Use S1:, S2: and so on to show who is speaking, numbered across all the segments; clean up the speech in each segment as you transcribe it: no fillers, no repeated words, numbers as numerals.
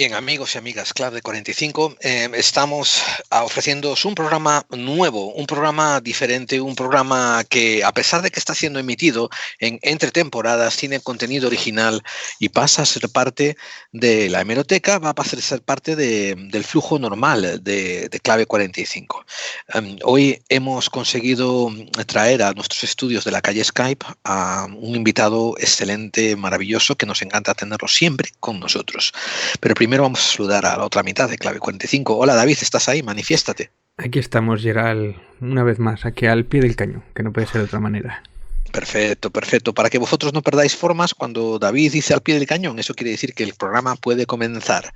S1: Bien, amigos y amigas, Clave 45, estamos ofreciéndoos un programa nuevo, un programa diferente, un programa que, a pesar de que está siendo emitido entre temporadas, tiene contenido original y pasa a ser parte de la hemeroteca, va a pasar a ser parte del flujo normal de Clave 45. Hoy hemos conseguido traer a nuestros estudios de la calle Skype a un invitado excelente, maravilloso, que nos encanta tenerlo siempre con nosotros. Pero primero vamos a saludar a la otra mitad de Clave 45. Hola David, ¿estás ahí? Manifiéstate.
S2: Aquí estamos, Gerald, una vez más, aquí al pie del cañón, que no puede ser de otra manera.
S1: Perfecto, perfecto. Para que vosotros no perdáis formas, cuando David dice al pie del cañón, eso quiere decir que el programa puede comenzar.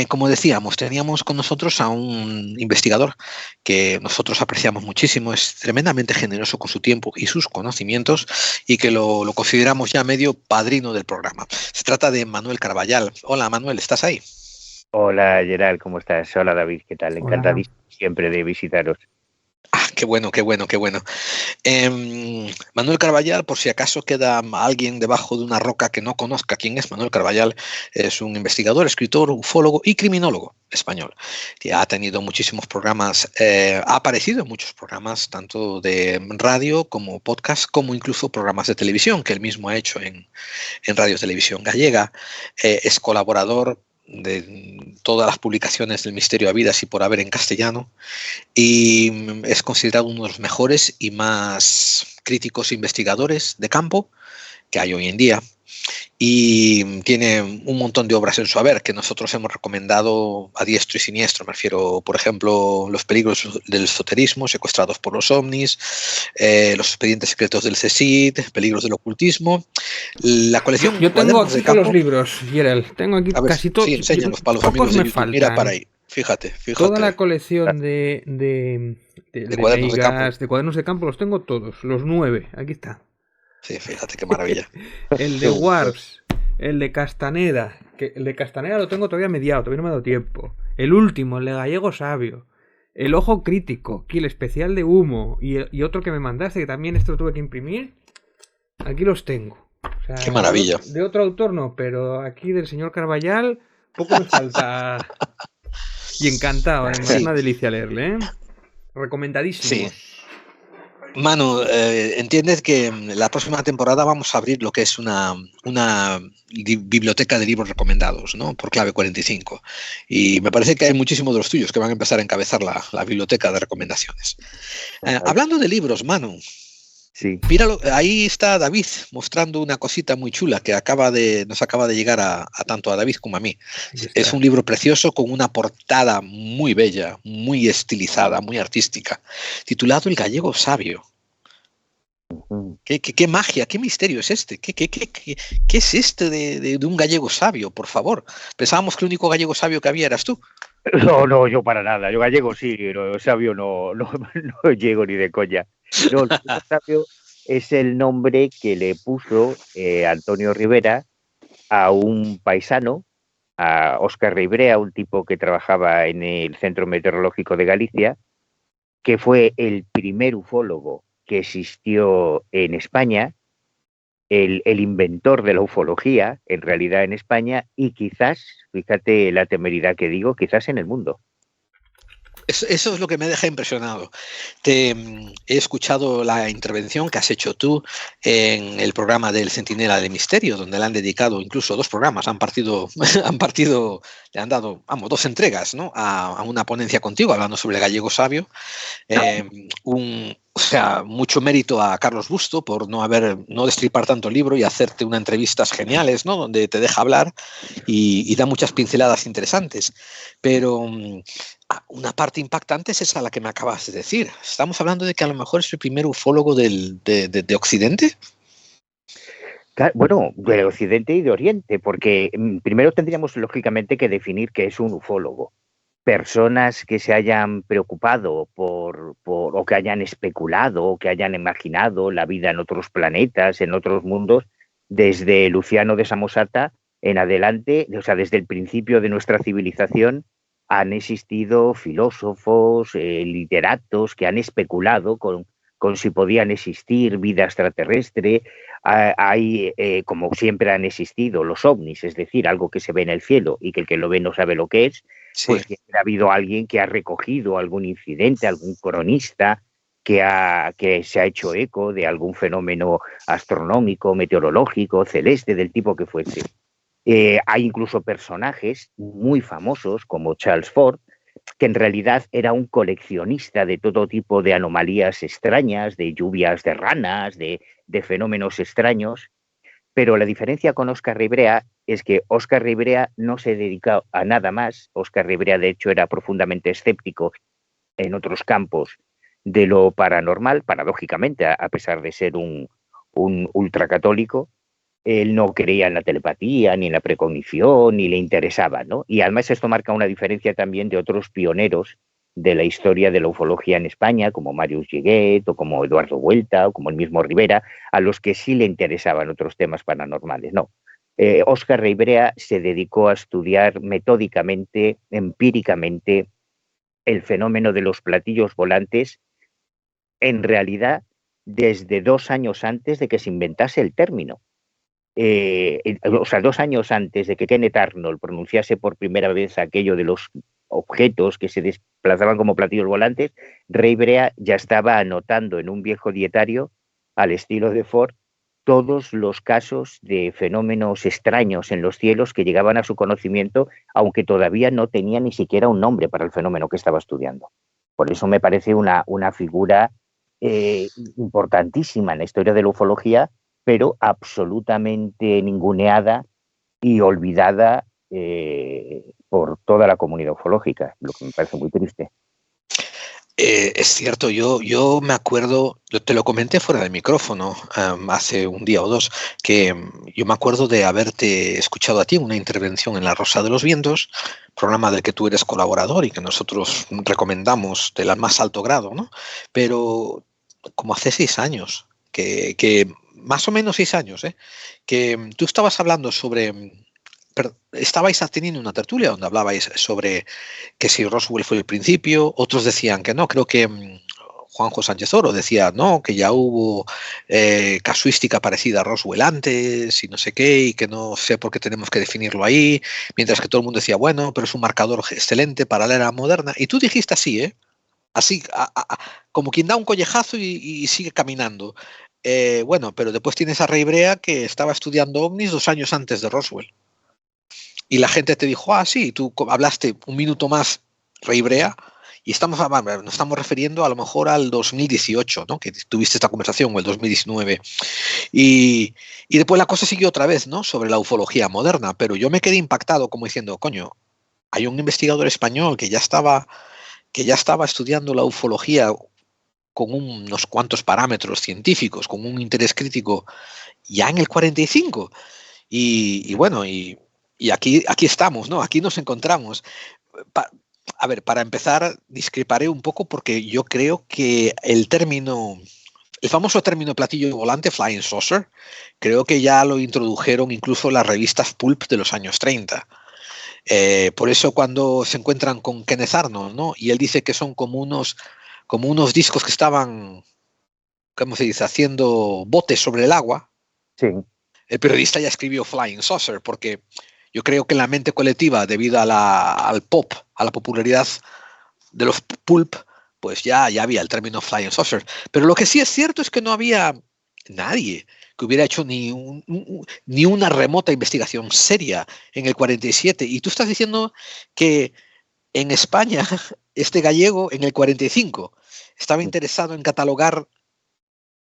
S1: Como decíamos, teníamos con nosotros a un investigador que nosotros apreciamos muchísimo, es tremendamente generoso con su tiempo y sus conocimientos y que lo consideramos ya medio padrino del programa. Se trata de Manuel Carballal. Hola Manuel, ¿estás ahí?
S3: Hola Gerald, ¿cómo estás? Hola David, ¿qué tal?
S2: Hola.
S3: Encantadísimo siempre de visitaros.
S1: Ah, qué bueno, qué bueno, qué bueno. Manuel Carballal, por si acaso queda alguien debajo de una roca que no conozca quién es Manuel Carballal, es un investigador, escritor, ufólogo y criminólogo español. Que ha tenido muchísimos programas, ha aparecido en muchos programas, tanto de radio como podcast, como incluso programas de televisión, que él mismo ha hecho en Radio Televisión Gallega. Es colaborador de todas las publicaciones del Misterio a Vidas y por haber en castellano, y es considerado uno de los mejores y más críticos investigadores de campo que hay hoy en día, y tiene un montón de obras en su haber que nosotros hemos recomendado a diestro y siniestro. Me refiero, por ejemplo, Los peligros del esoterismo, Secuestrados por los ovnis, Los expedientes secretos del CSIC, Peligros del ocultismo, la colección.
S2: Yo tengo aquí todos los libros, Gerald, tengo aquí
S1: a ver,
S2: casi todos.
S1: Sí, enséñalos para los amigos de YouTube. Mira para ahí, fíjate.
S2: Toda la colección de
S1: cuadernos de campo.
S2: de cuadernos de campo los tengo todos, los 9, aquí está.
S1: Sí, fíjate qué maravilla.
S2: El de Warps, el de Castaneda, que el de Castaneda lo tengo todavía mediado, todavía no me ha dado tiempo. El último, el de Gallego Sabio. El Ojo Crítico, aquí el especial de Humo y otro que me mandaste, que también esto lo tuve que imprimir. Aquí los tengo. O sea,
S1: qué maravilla.
S2: De otro autor no, pero aquí del señor Carballal poco me falta. Y encantado, además, sí. Una delicia leerle, ¿eh? Recomendadísimo.
S1: Sí. Manu, entiendes que la próxima temporada vamos a abrir lo que es una biblioteca de libros recomendados, ¿no? Por Clave 45. Y me parece que hay muchísimos de los tuyos que van a empezar a encabezar la biblioteca de recomendaciones. Hablando de libros, Manu.
S3: Sí.
S1: Míralo, ahí está David mostrando una cosita muy chula que nos acaba de llegar a tanto a David como a mí. Es un libro precioso con una portada muy bella, muy estilizada, muy artística, titulado El Gallego Sabio. ¿Qué magia, qué misterio es este? ¿Qué es este de un gallego sabio, por favor? Pensábamos que el único gallego sabio que había eras tú.
S3: No, yo para nada. Yo gallego sí, pero sabio no llego ni de coña. No, el sabio es el nombre que le puso Antonio Rivera a un paisano, a Óscar Ribrea, un tipo que trabajaba en el Centro Meteorológico de Galicia, que fue el primer ufólogo que existió en España, el inventor de la ufología, en realidad en España, y quizás, fíjate la temeridad que digo, quizás en el mundo.
S1: Eso es lo que me deja impresionado. He escuchado la intervención que has hecho tú en el programa del Centinela del Misterio, donde le han dedicado incluso 2 programas, le han dado, 2 entregas, ¿no? a una ponencia contigo hablando sobre el gallego sabio. O sea, mucho mérito a Carlos Busto por no destripar tanto el libro y hacerte unas entrevistas geniales, ¿no? Donde te deja hablar y da muchas pinceladas interesantes. Pero una parte impactante es esa la que me acabas de decir. Estamos hablando de que a lo mejor es el primer ufólogo de Occidente.
S3: Bueno, de Occidente y de Oriente, porque primero tendríamos lógicamente que definir qué es un ufólogo. Personas que se hayan preocupado o que hayan especulado o que hayan imaginado la vida en otros planetas, en otros mundos, desde Luciano de Samosata en adelante, o sea, desde el principio de nuestra civilización, han existido filósofos, literatos que han especulado con con si podían existir vida extraterrestre. Hay, como siempre han existido, los ovnis, es decir, algo que se ve en el cielo y que el que lo ve no sabe lo que es,
S1: Sí.
S3: pues que ha habido alguien que ha recogido algún incidente, algún cronista que se ha hecho eco de algún fenómeno astronómico, meteorológico, celeste, del tipo que fuese. Hay incluso personajes muy famosos como Charles Ford, que en realidad era un coleccionista de todo tipo de anomalías extrañas, de lluvias de ranas, de fenómenos extraños, pero la diferencia con Óscar Ribrea es que Óscar Ribrea no se dedicó a nada más. Óscar Ribrea, de hecho, era profundamente escéptico en otros campos de lo paranormal, paradójicamente, a pesar de ser un ultracatólico. Él no creía en la telepatía, ni en la precognición, ni le interesaba, ¿no? Y además esto marca una diferencia también de otros pioneros de la historia de la ufología en España, como Marius Lleguet, o como Eduardo Vuelta, o como el mismo Rivera, a los que sí le interesaban otros temas paranormales, no. Óscar Ribrea se dedicó a estudiar metódicamente, empíricamente, el fenómeno de los platillos volantes, en realidad, desde 2 años antes de que se inventase el término. O sea, 2 años antes de que Kenneth Arnold pronunciase por primera vez aquello de los objetos que se desplazaban como platillos volantes, Ray Brea ya estaba anotando en un viejo dietario, al estilo de Ford, todos los casos de fenómenos extraños en los cielos que llegaban a su conocimiento, aunque todavía no tenía ni siquiera un nombre para el fenómeno que estaba estudiando. Por eso me parece una figura importantísima en la historia de la ufología, pero absolutamente ninguneada y olvidada por toda la comunidad ufológica, lo que me parece muy triste.
S1: Es cierto, yo me acuerdo, yo te lo comenté fuera del micrófono hace un día o dos, que yo me acuerdo de haberte escuchado a ti en una intervención en La Rosa de los Vientos, programa del que tú eres colaborador y que nosotros recomendamos del más alto grado, ¿no? Pero como hace 6 años, que más o menos 6 años, que tú estabas hablando sobre... estabais teniendo una tertulia donde hablabais sobre que si Roswell fue el principio, otros decían que no, creo que Juanjo Sánchez Oro decía no, que ya hubo casuística parecida a Roswell antes y no sé qué, y que no sé por qué tenemos que definirlo ahí, mientras que todo el mundo decía, bueno, pero es un marcador excelente para la era moderna. Y tú dijiste así, así, como quien da un collejazo y sigue caminando. Bueno, pero después tienes a Ray Brea que estaba estudiando ovnis 2 años antes de Roswell. Y la gente te dijo, sí, tú hablaste un minuto más, Ray Brea, y nos estamos refiriendo a lo mejor al 2018, ¿no? Que tuviste esta conversación, o el 2019. Y después la cosa siguió otra vez, ¿no? Sobre la ufología moderna, pero yo me quedé impactado como diciendo, coño, hay un investigador español que ya estaba estudiando la ufología con unos cuantos parámetros científicos, con un interés crítico ya en el 45. Y bueno, y aquí estamos, ¿no? Aquí nos encontramos. A ver, para empezar, discreparé un poco porque yo creo que el famoso término platillo volante, flying saucer, creo que ya lo introdujeron incluso las revistas pulp de los años 30. Por eso cuando se encuentran con Kenneth Arnold, ¿no? Y él dice que son como unos discos que estaban, ¿cómo se dice?, haciendo botes sobre el agua.
S3: Sí.
S1: El periodista ya escribió Flying Saucer porque yo creo que en la mente colectiva, debido al pop, a la popularidad de los pulp, pues ya había el término Flying Saucer. Pero lo que sí es cierto es que no había nadie que hubiera hecho ni una remota investigación seria en el 47. Y tú estás diciendo que en España este gallego en el 45 estaba interesado en catalogar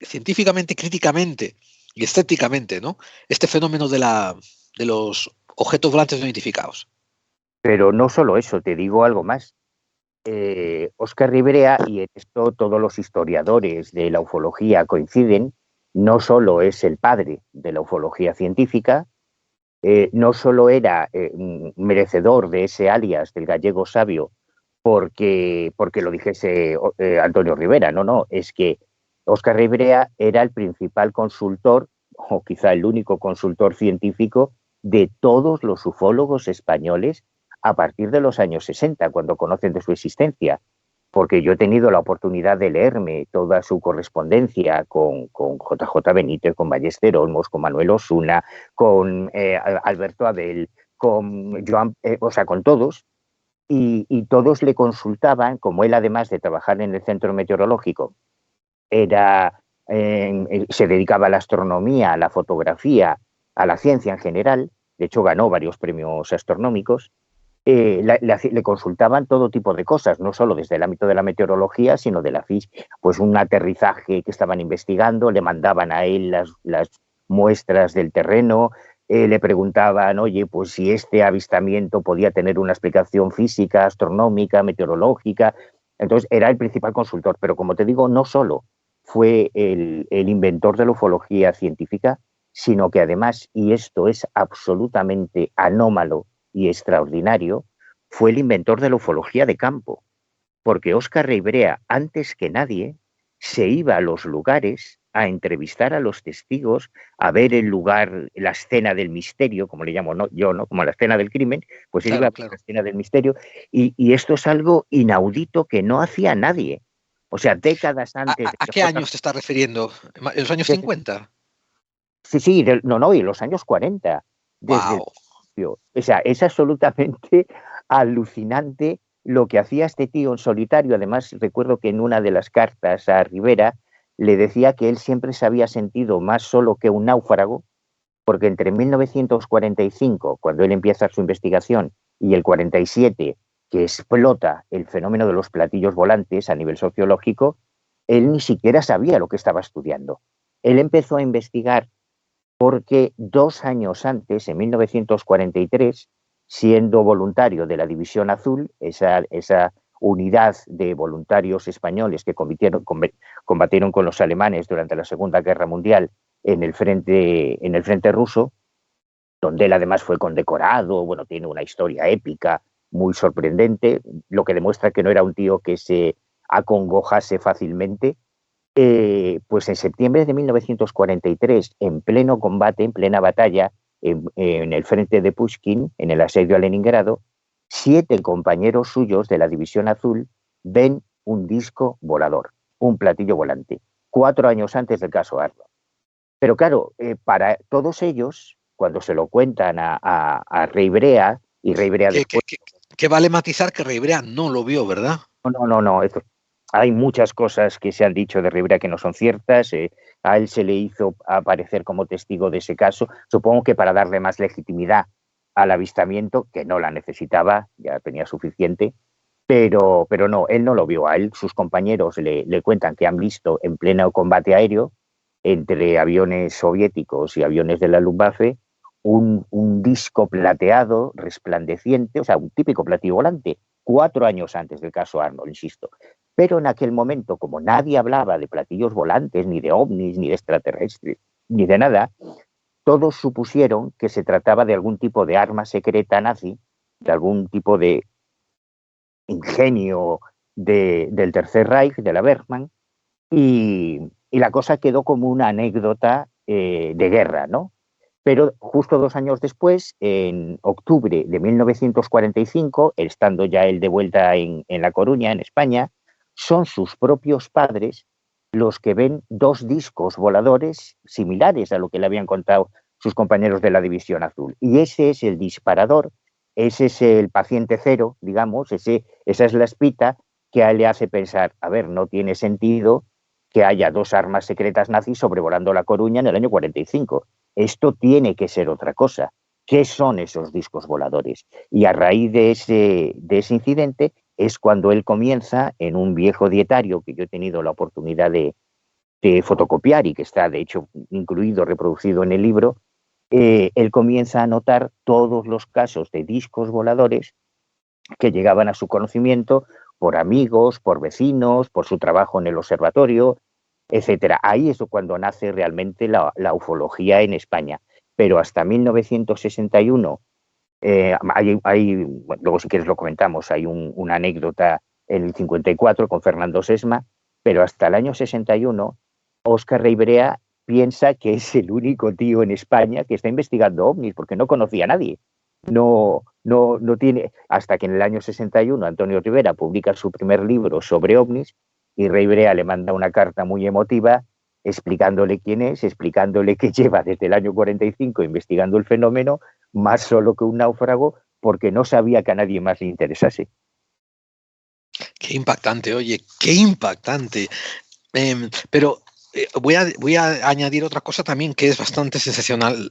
S1: científicamente, críticamente y estéticamente, ¿no?, este fenómeno de los objetos volantes no identificados.
S3: Pero no solo eso, te digo algo más. Óscar Ribrea, y en esto todos los historiadores de la ufología coinciden, no solo es el padre de la ufología científica, no solo era merecedor de ese alias del gallego sabio porque lo dijese Antonio Rivera, no, es que Óscar Ribrea era el principal consultor, o quizá el único consultor científico de todos los ufólogos españoles a partir de los años 60, cuando conocen de su existencia. porque yo he tenido la oportunidad de leerme toda su correspondencia con JJ Benítez, con Ballester Olmos, con Manuel Osuna, con Alberto Abel, con Joan, o sea, con todos, y todos le consultaban, como él, además de trabajar en el centro meteorológico, se dedicaba a la astronomía, a la fotografía, a la ciencia en general. De hecho, ganó varios premios astronómicos. Le consultaban todo tipo de cosas, no solo desde el ámbito de la meteorología, sino de la física. Pues un aterrizaje que estaban investigando, le mandaban a él las muestras del terreno, le preguntaban, oye, pues si este avistamiento podía tener una explicación física, astronómica, meteorológica. Entonces era el principal consultor, pero como te digo, no solo fue el inventor de la ufología científica, sino que además, y esto es absolutamente anómalo y extraordinario, fue el inventor de la ufología de campo, porque Óscar Reibrea, antes que nadie, se iba a los lugares a entrevistar a los testigos, a ver el lugar, la escena del misterio, como le llamo yo, ¿no? Como la escena del crimen, pues él iba a la escena del misterio, y esto es algo inaudito que no hacía nadie. O sea, décadas antes...
S1: ¿A qué años te estás refiriendo? ¿En los años 50?
S3: Sí, no, y en los años 40, desde el
S1: ¡Wow!
S3: principio. O sea, es absolutamente alucinante lo que hacía este tío en solitario. Además, recuerdo que en una de las cartas a Rivera le decía que él siempre se había sentido más solo que un náufrago, porque entre 1945, cuando él empieza su investigación, y el 47, que explota el fenómeno de los platillos volantes a nivel sociológico, él ni siquiera sabía lo que estaba estudiando. Él empezó a investigar porque 2 años antes, en 1943, siendo voluntario de la División Azul, esa unidad de voluntarios españoles que combatieron con los alemanes durante la Segunda Guerra Mundial en el frente ruso, donde él además fue condecorado, bueno, tiene una historia épica muy sorprendente, lo que demuestra que no era un tío que se acongojase fácilmente. Pues en septiembre de 1943, en pleno combate, en plena batalla, en el frente de Pushkin, en el asedio a Leningrado, 7 compañeros suyos de la División Azul ven un disco volador, un platillo volante, 4 años antes del caso Arlo. Pero claro, para todos ellos, cuando se lo cuentan a Rey Brea, y Rey Brea después...
S1: Que vale matizar que Rey Brea no lo vio, ¿verdad?
S3: No. Hay muchas cosas que se han dicho de Rivera que no son ciertas. A él se le hizo aparecer como testigo de ese caso, supongo que para darle más legitimidad al avistamiento, que no la necesitaba, ya tenía suficiente, pero no, él no lo vio. A él sus compañeros le cuentan que han visto en pleno combate aéreo entre aviones soviéticos y aviones de la Luftwaffe un disco plateado, resplandeciente, o sea, un típico platillo volante, 4 años antes del caso Arnold, insisto. Pero en aquel momento, como nadie hablaba de platillos volantes, ni de ovnis, ni de extraterrestres, ni de nada, todos supusieron que se trataba de algún tipo de arma secreta nazi, de algún tipo de ingenio del Tercer Reich, de la Wehrmacht, y la cosa quedó como una anécdota de guerra, ¿no? Pero justo 2 años después, en octubre de 1945, estando ya él de vuelta en La Coruña, en España, son sus propios padres los que ven 2 discos voladores similares a lo que le habían contado sus compañeros de la División Azul. Y ese es el disparador, ese es el paciente cero, digamos, esa es la espita que a él le hace pensar, a ver, no tiene sentido que haya 2 armas secretas nazis sobrevolando La Coruña en el año 45. Esto tiene que ser otra cosa. ¿Qué son esos discos voladores? Y a raíz de ese incidente es cuando él comienza, en un viejo dietario que yo he tenido la oportunidad de fotocopiar y que está, de hecho, incluido, reproducido en el libro, él comienza a anotar todos los casos de discos voladores que llegaban a su conocimiento por amigos, por vecinos, por su trabajo en el observatorio, etcétera. Ahí es cuando nace realmente la ufología en España. Pero hasta 1961, bueno, luego si quieres lo comentamos, hay una anécdota en el 54 con Fernando Sesma, pero hasta el año 61, Óscar Reibrea piensa que es el único tío en España que está investigando ovnis, porque no conocía a nadie. no tiene, hasta que en el año 61 Antonio Rivera publica su primer libro sobre ovnis y Rey Brea le manda una carta muy emotiva explicándole quién es, explicándole que lleva desde el año 45 investigando el fenómeno, más solo que un náufrago, porque no sabía que a nadie más le interesase.
S1: Qué impactante, oye, qué impactante. Pero voy a añadir otra cosa también que es bastante sensacional,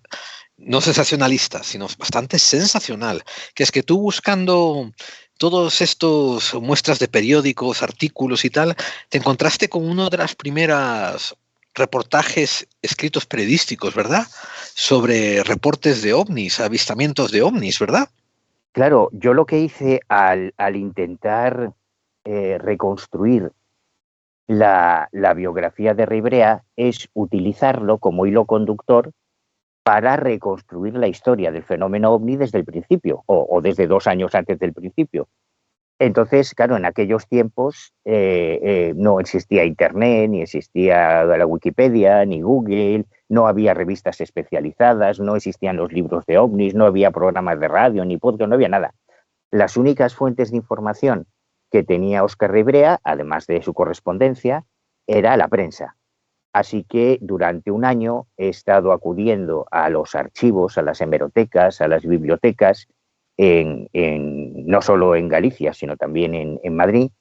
S1: no sensacionalista, sino bastante sensacional, que es que tú buscando todos estos muestras de periódicos, artículos y tal, te encontraste con uno de las primeras reportajes escritos periodísticos, ¿verdad? Sobre reportes de ovnis, avistamientos de ovnis, ¿verdad?
S3: Claro, yo lo que hice al intentar reconstruir la biografía de Rey Brea es utilizarlo como hilo conductor para reconstruir la historia del fenómeno ovni desde el principio, o desde 2 años antes del principio. Entonces, claro, en aquellos tiempos no existía Internet, ni existía la Wikipedia, ni Google, no había revistas especializadas, no existían los libros de ovnis, no había programas de radio, ni podcast, no había nada. Las únicas fuentes de información que tenía Óscar Rey Brea, además de su correspondencia, era la prensa. Así que durante un año he estado acudiendo a los archivos, a las hemerotecas, a las bibliotecas, no solo en Galicia, sino también en Madrid,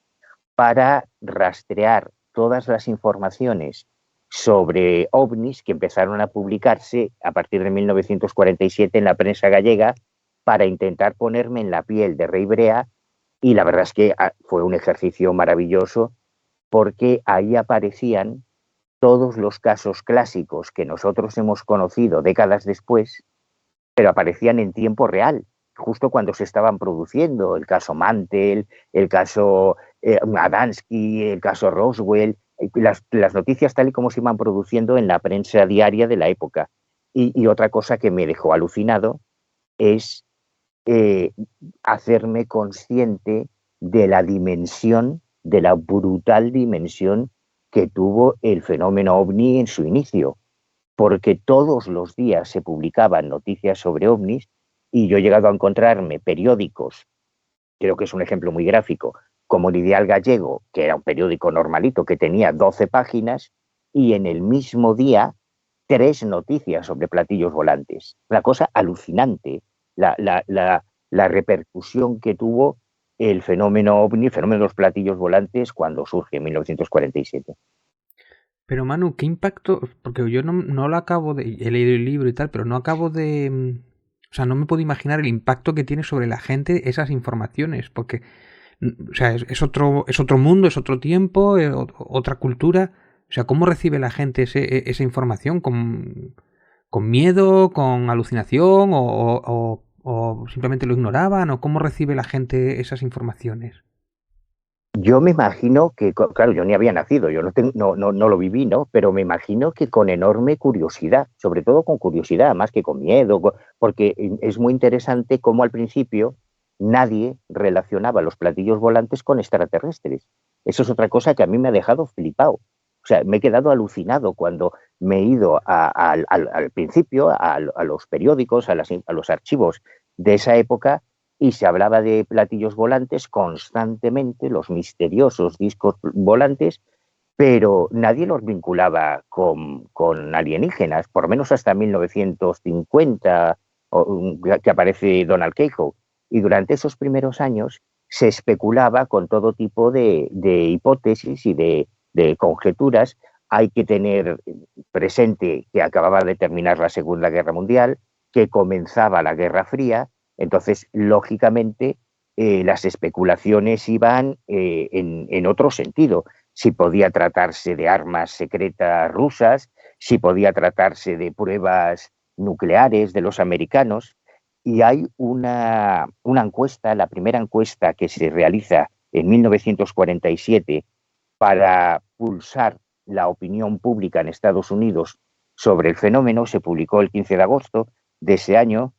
S3: para rastrear todas las informaciones sobre ovnis que empezaron a publicarse a partir de 1947 en la prensa gallega, para intentar ponerme en la piel de Rey Brea, y la verdad es que fue un ejercicio maravilloso, porque ahí aparecían todos los casos clásicos que nosotros hemos conocido décadas después, pero aparecían en tiempo real, justo cuando se estaban produciendo. El caso Mantel, el caso Adamski, el caso Roswell, las noticias tal y como se iban produciendo en la prensa diaria de la época. Y otra cosa que me dejó alucinado es hacerme consciente de la dimensión, de la brutal dimensión que tuvo el fenómeno ovni en su inicio, porque todos los días se publicaban noticias sobre ovnis, y yo he llegado a encontrarme periódicos, creo que es un ejemplo muy gráfico, como el Ideal Gallego, que era un periódico normalito que tenía 12 páginas, y en el mismo día 3 noticias sobre platillos volantes. Una cosa alucinante, la repercusión que tuvo el fenómeno ovni, el fenómeno de los platillos volantes, cuando surge en 1947.
S2: Pero Manu, ¿qué impacto? Porque yo no lo acabo de... He leído el libro y tal, pero no acabo de... O sea, no me puedo imaginar el impacto que tiene sobre la gente esas informaciones, porque... O sea, es otro mundo, es otro tiempo, otra cultura. O sea, ¿cómo recibe la gente esa información? ¿Con miedo, con alucinación o simplemente lo ignoraban? ¿O cómo recibe la gente esas informaciones?
S3: Yo me imagino que, claro, yo ni había nacido, yo no lo viví, ¿no? Pero me imagino que con enorme curiosidad, sobre todo con curiosidad, más que con miedo, porque es muy interesante cómo al principio nadie relacionaba los platillos volantes con extraterrestres. Eso es otra cosa que a mí me ha dejado flipado. O sea, me he quedado alucinado cuando me he ido al principio a los periódicos, a los archivos de esa época, y se hablaba de platillos volantes constantemente, los misteriosos discos volantes, pero nadie los vinculaba con alienígenas, por lo menos hasta 1950, que aparece Donald Keyhoe. Y durante esos primeros años se especulaba con todo tipo de hipótesis y de conjeturas. Hay que tener presente que acababa de terminar la Segunda Guerra Mundial, que comenzaba la Guerra Fría. Entonces, lógicamente, las especulaciones iban en otro sentido. Si podía tratarse de armas secretas rusas, si podía tratarse de pruebas nucleares de los americanos. Y hay una encuesta, la primera encuesta que se realiza en 1947 para pulsar la opinión pública en Estados Unidos sobre el fenómeno, se publicó el 15 de agosto de ese año.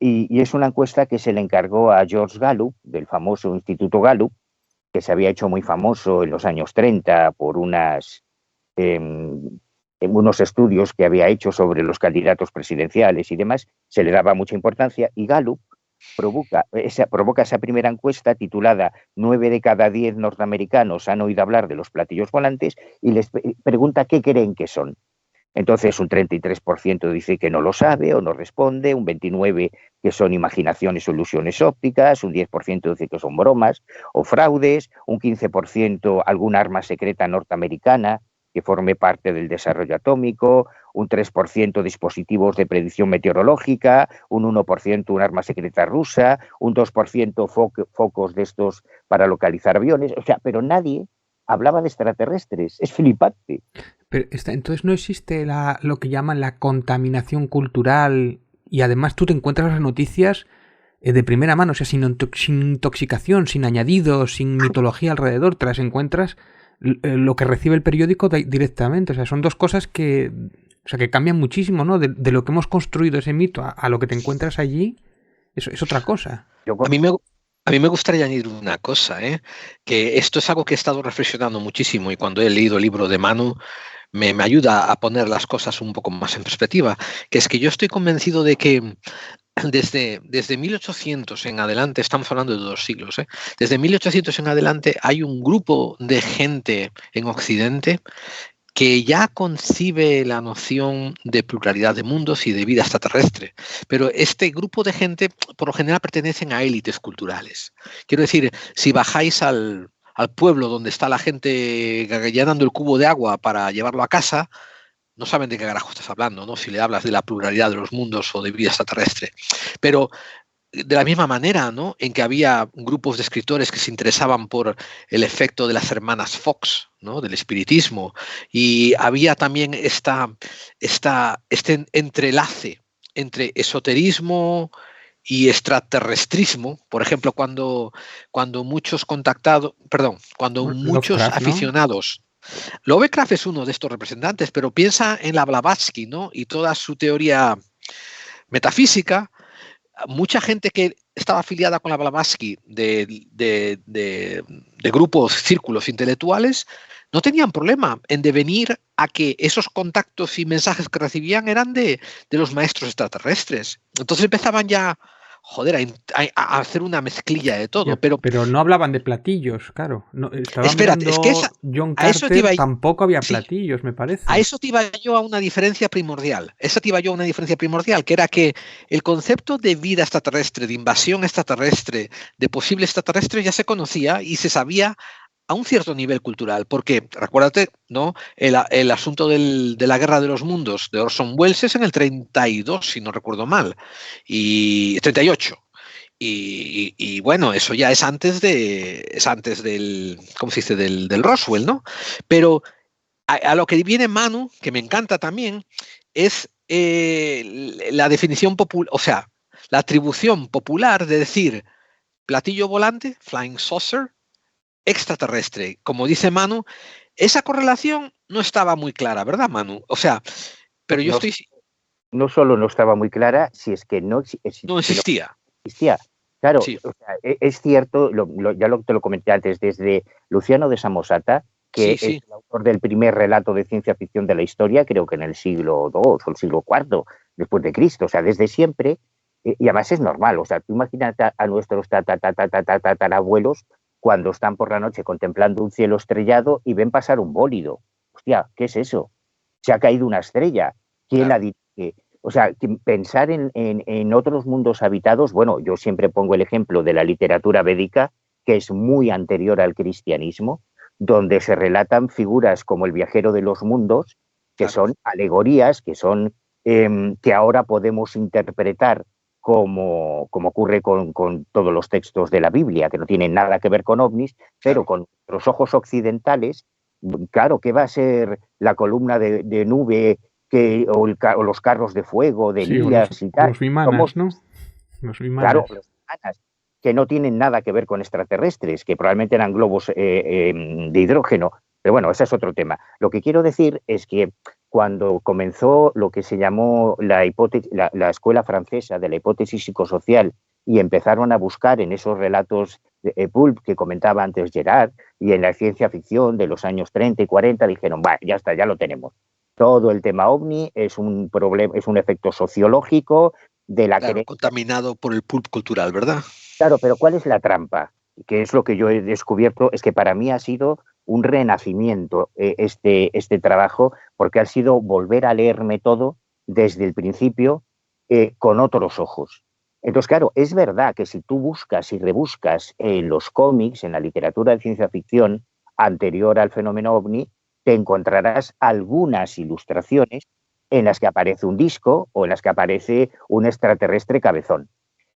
S3: Y es una encuesta que se le encargó a George Gallup, del famoso Instituto Gallup, que se había hecho muy famoso en los años 30 por unos estudios que había hecho sobre los candidatos presidenciales y demás. Se le daba mucha importancia, y Gallup provoca esa primera encuesta titulada 9 de cada 10 norteamericanos han oído hablar de los platillos volantes y les pregunta qué creen que son. Entonces un 33% dice que no lo sabe o no responde, un 29% que son imaginaciones o ilusiones ópticas, un 10% dice que son bromas o fraudes, un 15% alguna arma secreta norteamericana que forme parte del desarrollo atómico, un 3% dispositivos de predicción meteorológica, un 1% un arma secreta rusa, un 2% focos de estos para localizar aviones, o sea, pero nadie hablaba de extraterrestres, es flipante.
S2: Pero entonces no existe lo que llaman la contaminación cultural y además tú te encuentras las noticias de primera mano, o sea, sin intoxicación, sin añadidos, sin mitología alrededor, te las encuentras lo que recibe el periódico directamente. O sea, son dos cosas que cambian muchísimo, ¿no? De lo que hemos construido ese mito a lo que te encuentras allí, eso es otra cosa.
S1: A mí me gustaría añadir una cosa, que esto es algo que he estado reflexionando muchísimo y cuando he leído el libro de Manu me ayuda a poner las cosas un poco más en perspectiva, que es que yo estoy convencido de que desde 1800 en adelante, estamos hablando de 2 siglos, desde 1800 en adelante hay un grupo de gente en Occidente que ya concibe la noción de pluralidad de mundos y de vida extraterrestre. Pero este grupo de gente, por lo general, pertenecen a élites culturales. Quiero decir, si bajáis al pueblo donde está la gente llenando el cubo de agua para llevarlo a casa, no saben de qué carajo estás hablando, ¿no? Si le hablas de la pluralidad de los mundos o de vida extraterrestre. Pero de la misma manera, ¿no? En que había grupos de escritores que se interesaban por el efecto de las hermanas Fox, ¿no? Del espiritismo, y había también este entrelace entre esoterismo y extraterrestrismo. Por ejemplo, cuando muchos muchos aficionados, Lovecraft es uno de estos representantes, pero piensa en la Blavatsky, ¿no? Y toda su teoría metafísica. Mucha gente que estaba afiliada con la Blavatsky de grupos, círculos intelectuales, no tenían problema en devenir a que esos contactos y mensajes que recibían eran de los maestros extraterrestres. Entonces empezaban ya, a hacer una mezclilla de todo.
S2: Pero no hablaban de platillos, claro. No,
S1: espérate, es que
S2: John Carter tampoco había platillos, me parece.
S1: A eso te iba yo a una diferencia primordial. Que era que el concepto de vida extraterrestre, de invasión extraterrestre, de posible extraterrestre ya se conocía y se sabía a un cierto nivel cultural, porque recuérdate, ¿no? El asunto de la Guerra de los Mundos de Orson Welles es en el 32, si no recuerdo mal, y 38. Y bueno, eso ya es antes del, ¿cómo se dice? Del Roswell, ¿no? Pero a lo que viene Manu, que me encanta también, es la definición popular, o sea, la atribución popular de decir platillo volante, flying saucer, extraterrestre. Como dice Manu, esa correlación no estaba muy clara, ¿verdad, Manu? O sea, pero yo estoy...
S3: No solo no estaba muy clara, si es que no
S1: existía.
S3: Claro, sí. O sea, es cierto, te lo comenté antes, desde Luciano de Samosata, que es el autor del primer relato de ciencia ficción de la historia, creo que en el siglo II o el siglo IV después de Cristo, o sea, desde siempre, y además es normal, o sea, tú imagínate a nuestros tatarabuelos cuando están por la noche contemplando un cielo estrellado y ven pasar un bólido. Hostia, ¿qué es eso? Se ha caído una estrella. ¿Quién la dirige? O sea, pensar en otros mundos habitados, bueno, yo siempre pongo el ejemplo de la literatura védica, que es muy anterior al cristianismo, donde se relatan figuras como el viajero de los mundos, que son alegorías, que son que ahora podemos interpretar como ocurre con todos los textos de la Biblia, que no tienen nada que ver con ovnis, pero con los ojos occidentales, claro, ¿qué va a ser la columna de nube o los carros de fuego de Elías y tal?
S2: Los vimanas, ¿no? Los vimanas.
S3: Claro, los vimanas, que no tienen nada que ver con extraterrestres, que probablemente eran globos de hidrógeno. Pero bueno, ese es otro tema. Lo que quiero decir es que cuando comenzó lo que se llamó la escuela francesa de la hipótesis psicosocial y empezaron a buscar en esos relatos de pulp que comentaba antes Gerard y en la ciencia ficción de los años 30 y 40, dijeron, ya está, ya lo tenemos. Todo el tema ovni es un problema, es un efecto sociológico de la
S1: Claro,
S3: creencia.
S1: contaminado por el pulp cultural, ¿verdad?
S3: Claro, pero ¿cuál es la trampa? Que es lo que yo he descubierto, es que para mí ha sido un renacimiento este trabajo, porque ha sido volver a leerme todo desde el principio con otros ojos. Entonces, claro, es verdad que si tú buscas y rebuscas en los cómics, en la literatura de ciencia ficción anterior al fenómeno ovni, te encontrarás algunas ilustraciones en las que aparece un disco o en las que aparece un extraterrestre cabezón.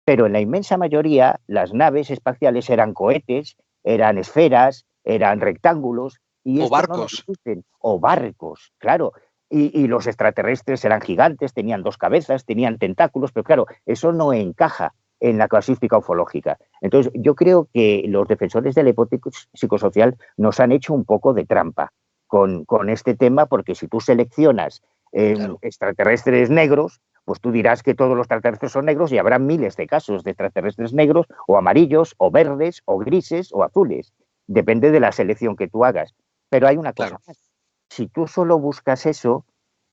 S3: Pero en la inmensa mayoría las naves espaciales eran cohetes, eran esferas, eran rectángulos, y
S1: O
S3: esto no nos
S1: barcos.
S3: dicen, o barcos, claro. Y los extraterrestres eran gigantes, tenían 2 cabezas, tenían tentáculos, pero claro, eso no encaja en la casuística ufológica. Entonces, yo creo que los defensores de la hipótesis psicosocial nos han hecho un poco de trampa con este tema, porque si tú seleccionas
S1: Claro.
S3: extraterrestres negros, pues tú dirás que todos los extraterrestres son negros y habrá miles de casos de extraterrestres negros o amarillos o verdes o grises o azules. Depende de la selección que tú hagas. Pero hay una cosa
S1: Claro.
S3: más. Si tú solo buscas eso,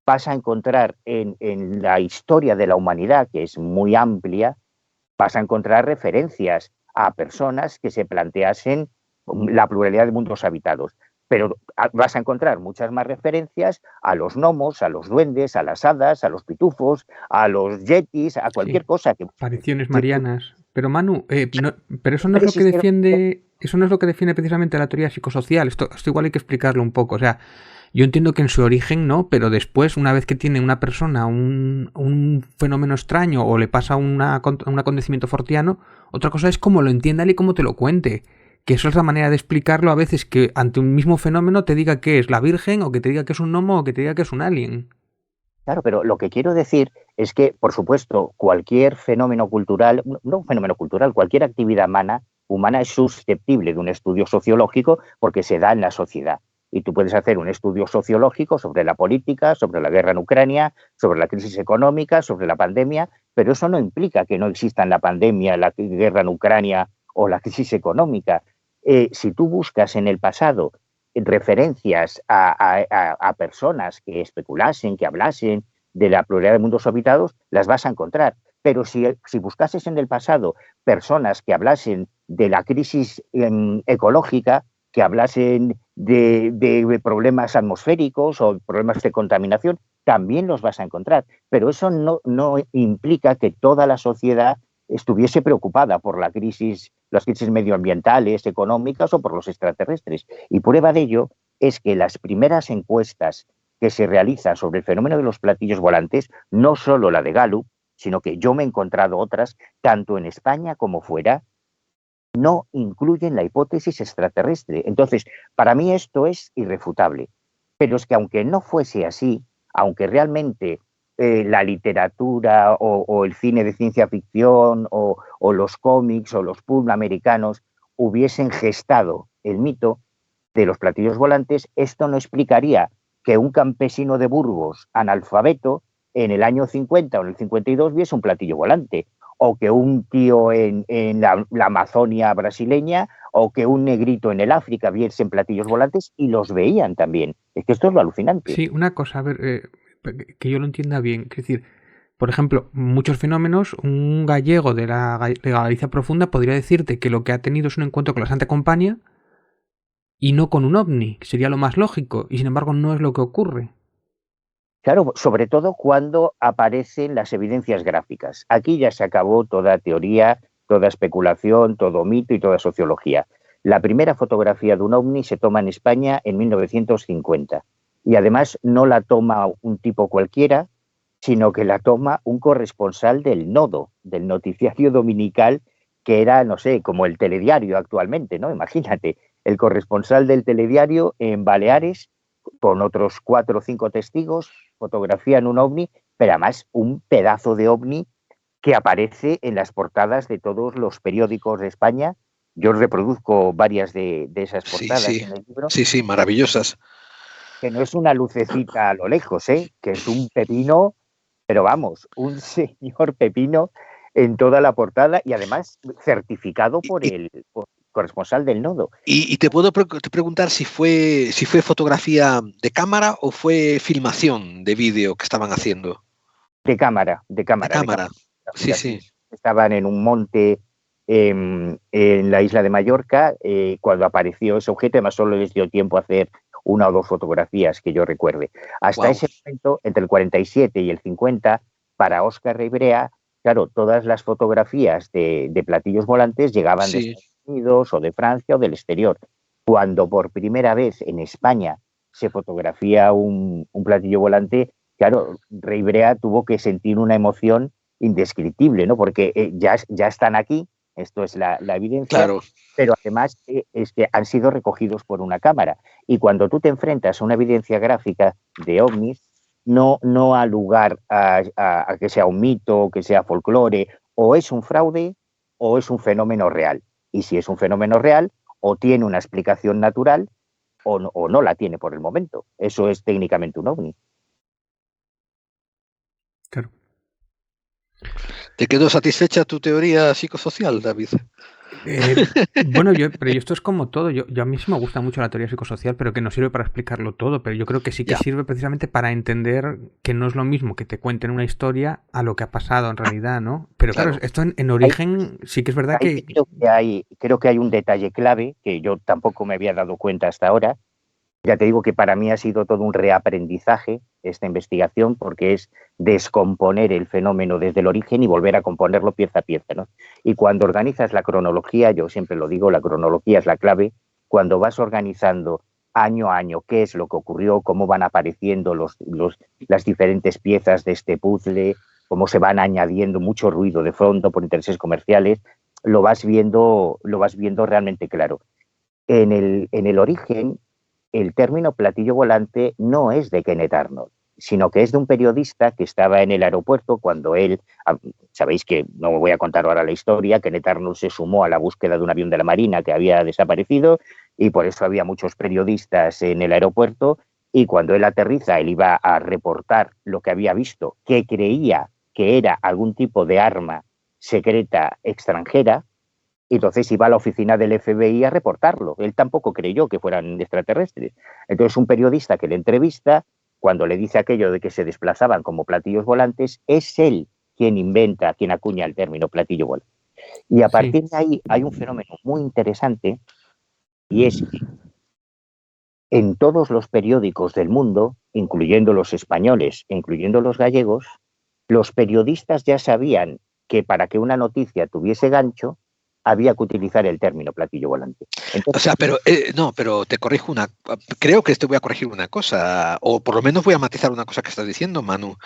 S3: vas a encontrar en la historia de la humanidad, que es muy amplia, vas a encontrar referencias a personas que se planteasen la pluralidad de mundos habitados. Pero vas a encontrar muchas más referencias a los gnomos, a los duendes, a las hadas, a los pitufos, a los yetis, a cualquier
S2: Sí,
S3: cosa que...
S2: apariciones marianas. Pero Manu, pero eso no es
S3: Hombre,
S2: lo
S3: si
S2: que
S3: es que
S2: defiende, eso no es lo que defiende precisamente la teoría psicosocial. Esto igual hay que explicarlo un poco. O sea, yo entiendo que en su origen no, pero después, una vez que tiene una persona un fenómeno extraño o le pasa un acontecimiento fortiano, otra cosa es cómo lo entienda él y cómo te lo cuente. Que eso es la manera de explicarlo a veces, que ante un mismo fenómeno te diga que es la Virgen, o que te diga que es un gnomo, o que te diga que es un alien.
S3: Claro, pero lo que quiero decir es que, por supuesto, cualquier fenómeno cultural, no un fenómeno cultural, cualquier actividad humana es susceptible de un estudio sociológico porque se da en la sociedad. Y tú puedes hacer un estudio sociológico sobre la política, sobre la guerra en Ucrania, sobre la crisis económica, sobre la pandemia, pero eso no implica que no existan la pandemia, la guerra en Ucrania o la crisis económica. Si tú buscas en el pasado referencias a personas que especulasen, que hablasen de la pluralidad de mundos habitados, las vas a encontrar. Pero si buscases en el pasado personas que hablasen de la crisis ecológica, que hablasen de problemas atmosféricos o problemas de contaminación, también los vas a encontrar. Pero eso no implica que toda la sociedad estuviese preocupada por las crisis medioambientales, económicas o por los extraterrestres. Y prueba de ello es que las primeras encuestas que se realizan sobre el fenómeno de los platillos volantes, no solo la de Gallup, sino que yo me he encontrado otras, tanto en España como fuera, no incluyen la hipótesis extraterrestre. Entonces, para mí esto es irrefutable. Pero es que aunque no fuese así, aunque realmente la literatura o el cine de ciencia ficción o los cómics o los pulp americanos hubiesen gestado el mito de los platillos volantes, esto no explicaría que un campesino de Burgos analfabeto en el año 50 o en el 52 viese un platillo volante, o que un tío en la Amazonia brasileña o que un negrito en el África viesen platillos volantes y los veían también. Es que esto es lo alucinante.
S2: Sí, una cosa, a ver, que yo lo entienda bien. Es decir, por ejemplo, muchos fenómenos, un gallego de la Galicia profunda podría decirte que lo que ha tenido es un encuentro con la Santa Compañía y no con un ovni, que sería lo más lógico, y sin embargo no es lo que ocurre.
S3: Claro, sobre todo cuando aparecen las evidencias gráficas. Aquí ya se acabó toda teoría, toda especulación, todo mito y toda sociología. La primera fotografía de un ovni se toma en España en 1950 y además no la toma un tipo cualquiera, sino que la toma un corresponsal del Nodo, del noticiario dominical, que era, no sé, como el telediario actualmente, ¿no? Imagínate, el corresponsal del telediario en Baleares, con otros 4 o 5 testigos, fotografían un ovni, pero además un pedazo de ovni que aparece en las portadas de todos los periódicos de España. Yo reproduzco varias de esas portadas
S1: Sí,
S3: en el libro.
S1: sí, maravillosas.
S3: Que no es una lucecita a lo lejos, que es un pepino, pero vamos, un señor pepino en toda la portada y además certificado por el corresponsal del Nodo.
S1: Y te puedo preguntar si fue fotografía de cámara o fue filmación de vídeo que estaban haciendo.
S3: De cámara.
S1: De cámara. Sí, sí.
S3: Estaban en un monte en la isla de Mallorca cuando apareció ese objeto. Además, solo les dio tiempo a hacer una o dos fotografías que yo recuerde. Hasta
S1: Wow.
S3: ese momento, entre el 47 y el 50, para Óscar Ribrea, claro, todas las fotografías de platillos volantes llegaban de
S1: Sí.
S3: Estados Unidos o de Francia o del exterior. Cuando por primera vez en España se fotografía un platillo volante, claro, Ribrea tuvo que sentir una emoción indescriptible, ¿no? Porque ya están aquí, esto es la evidencia,
S1: Claro.
S3: pero además es que han sido recogidos por una cámara. Y cuando tú te enfrentas a una evidencia gráfica de ovnis, no ha lugar a que sea un mito, que sea folclore, o es un fraude o es un fenómeno real. Y si es un fenómeno real, o tiene una explicación natural o no la tiene por el momento. Eso es técnicamente un ovni.
S2: Claro.
S1: ¿Te quedó satisfecha tu teoría psicosocial, David?
S2: Bueno, pero esto es como todo. Yo a mí sí me gusta mucho la teoría psicosocial, pero que no sirve para explicarlo todo. Pero yo creo que sí que
S1: Ya.
S2: sirve precisamente para entender que no es lo mismo que te cuenten una historia a lo que ha pasado en realidad, ¿no? Pero claro,
S1: Claro.
S2: esto en origen sí que es verdad que...
S3: Creo que hay un detalle clave que yo tampoco me había dado cuenta hasta ahora. Ya te digo que para mí ha sido todo un reaprendizaje esta investigación, porque es descomponer el fenómeno desde el origen y volver a componerlo pieza a pieza, ¿no? Y cuando organizas la cronología, yo siempre lo digo, la cronología es la clave. Cuando vas organizando año a año qué es lo que ocurrió, cómo van apareciendo las diferentes piezas de este puzzle, cómo se van añadiendo mucho ruido de fondo por intereses comerciales, lo vas viendo realmente claro. En el origen, el término platillo volante no es de Kenneth Arnold, sino que es de un periodista que estaba en el aeropuerto cuando él, sabéis que no voy a contar ahora la historia, Kenneth Arnold se sumó a la búsqueda de un avión de la Marina que había desaparecido y por eso había muchos periodistas en el aeropuerto, y cuando él aterriza, él iba a reportar lo que había visto, que creía que era algún tipo de arma secreta extranjera. Y entonces iba a la oficina del FBI a reportarlo. Él tampoco creyó que fueran extraterrestres. Entonces un periodista que le entrevista, cuando le dice aquello de que se desplazaban como platillos volantes, es él quien inventa, quien acuña el término platillo volante. Y a partir de ahí hay un fenómeno muy interesante, y es que en todos los periódicos del mundo, incluyendo los españoles e incluyendo los gallegos, los periodistas ya sabían que para que una noticia tuviese gancho, había que utilizar el término platillo volante. Entonces,
S1: o sea, pero no, pero te corrijo creo que te voy a corregir una cosa, o por lo menos voy a matizar una cosa que estás diciendo, Manu.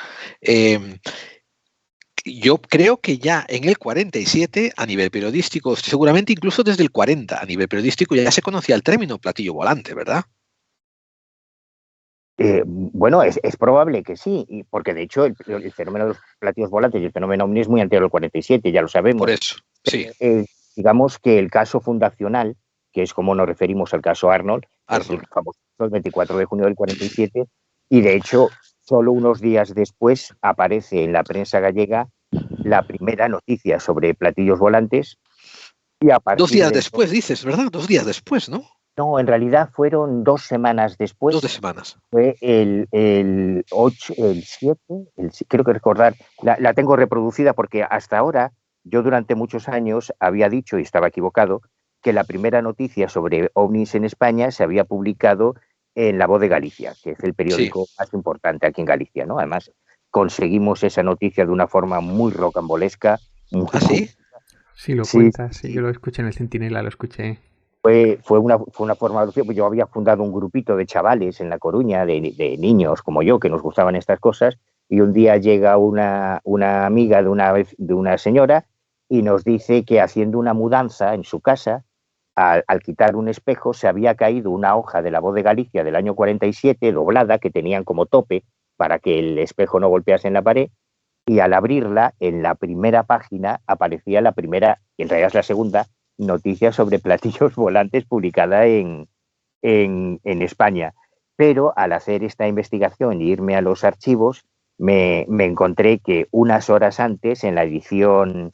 S1: Yo creo que ya en el 47, a nivel periodístico, seguramente incluso desde el 40, a nivel periodístico, ya se conocía el término platillo volante, ¿verdad?
S3: Bueno, es probable que sí, porque de hecho el fenómeno de los platillos volantes y el fenómeno ovni es muy anterior al 47, ya lo sabemos.
S1: Por eso, sí.
S3: Digamos que el caso fundacional, que es como nos referimos al caso Arnold, es el famoso 24 de junio del 47, y de hecho solo unos días después aparece en la prensa gallega la primera noticia sobre platillos volantes. Y a partir
S1: 2 días después, dices, ¿verdad? 2 días después, ¿no?
S3: No, en realidad fueron 2 semanas después.
S1: 2 semanas.
S3: Fue el 7, creo que recordar, la tengo reproducida porque hasta ahora yo durante muchos años había dicho, y estaba equivocado, que la primera noticia sobre ovnis en España se había publicado en La Voz de Galicia, que es el periódico más importante aquí en Galicia, ¿no? Además, conseguimos esa noticia de una forma muy rocambolesca.
S1: ¿Ah, sí?
S2: Sí, lo cuentas, sí, yo lo escuché en el Centinela, lo escuché.
S3: Fue una forma, pues yo había fundado un grupito de chavales en La Coruña, de niños como yo, que nos gustaban estas cosas, y un día llega una amiga de una señora y nos dice que haciendo una mudanza en su casa, al quitar un espejo, se había caído una hoja de La Voz de Galicia del año 47, doblada, que tenían como tope para que el espejo no golpease en la pared, y al abrirla, en la primera página aparecía la primera, y en realidad es la segunda, noticia sobre platillos volantes publicada en España. Pero al hacer esta investigación e irme a los archivos, me encontré que unas horas antes, en la edición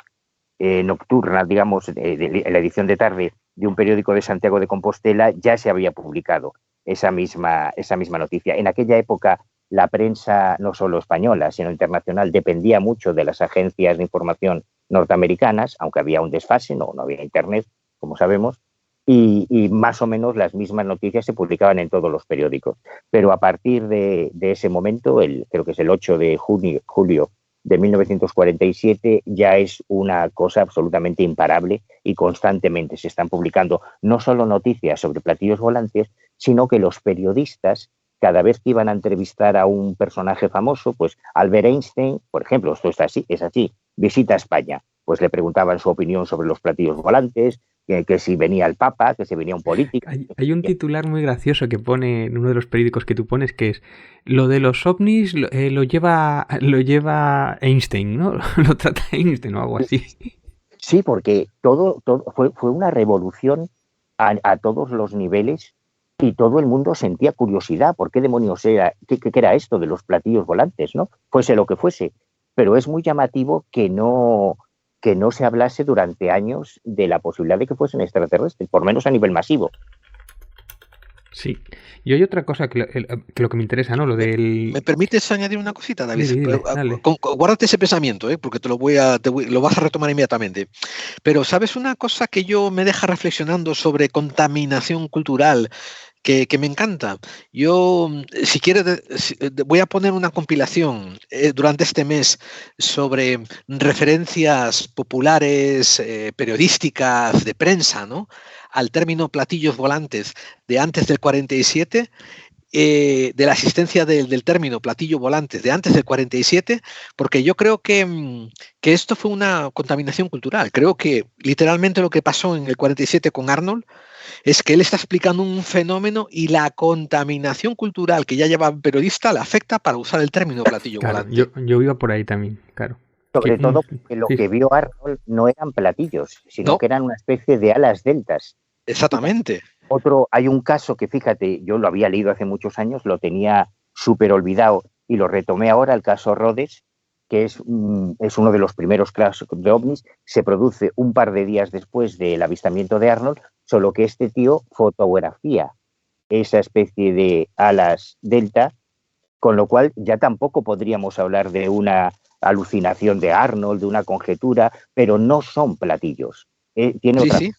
S3: nocturna, digamos, en la edición de tarde de un periódico de Santiago de Compostela, ya se había publicado esa misma noticia. En aquella época la prensa, no solo española, sino internacional, dependía mucho de las agencias de información norteamericanas, aunque había un desfase, no había internet, como sabemos, y más o menos las mismas noticias se publicaban en todos los periódicos. Pero a partir de ese momento, creo que es el 8 de julio de 1947, ya es una cosa absolutamente imparable y constantemente se están publicando no solo noticias sobre platillos volantes, sino que los periodistas, cada vez que iban a entrevistar a un personaje famoso, pues Albert Einstein, por ejemplo, esto es así, visita España, pues le preguntaban su opinión sobre los platillos volantes, que si venía el Papa, que si venía un político.
S2: Hay un titular muy gracioso que pone en uno de los periódicos que tú pones, que es: lo de los ovnis lo lleva Einstein, ¿no? Lo trata Einstein o algo así.
S3: Sí, porque todo fue una revolución a todos los niveles y todo el mundo sentía curiosidad. ¿Por qué demonios era? ¿Qué era esto de los platillos volantes, no? Fuese lo que fuese. Pero es muy llamativo que no se hablase durante años de la posibilidad de que fuesen extraterrestres, por menos a nivel masivo.
S2: Sí. Y hay otra cosa que lo que me interesa, ¿no? Lo del...
S1: ¿Me permites añadir una cosita, David?
S2: Dile, dale.
S1: Guárdate ese pensamiento, porque te lo lo vas a retomar inmediatamente. Pero ¿sabes una cosa que yo me deja reflexionando sobre contaminación cultural que me encanta? Yo, si quieres, voy a poner una compilación durante este mes sobre referencias populares, periodísticas, de prensa, ¿no?, al término platillos volantes de antes del 47, de la existencia del término platillo volantes de antes del 47, porque yo creo que esto fue una contaminación cultural. Creo que literalmente lo que pasó en el 47 con Arnold es que él está explicando un fenómeno y la contaminación cultural que ya lleva el periodista le afecta para usar el término platillo volante.
S2: Yo iba por ahí también, claro.
S3: Sobre todo porque lo que vio Arnold no eran platillos, sino que eran una especie de alas deltas.
S1: Exactamente.
S3: Hay un caso que, fíjate, yo lo había leído hace muchos años, lo tenía súper olvidado y lo retomé ahora, el caso Rhodes, que es uno de los primeros casos de ovnis. Se produce un par de días después del avistamiento de Arnold, solo que este tío fotografía esa especie de alas delta, con lo cual ya tampoco podríamos hablar de una alucinación de Arnold, de una conjetura, pero no son platillos. Tiene otra...
S1: Sí.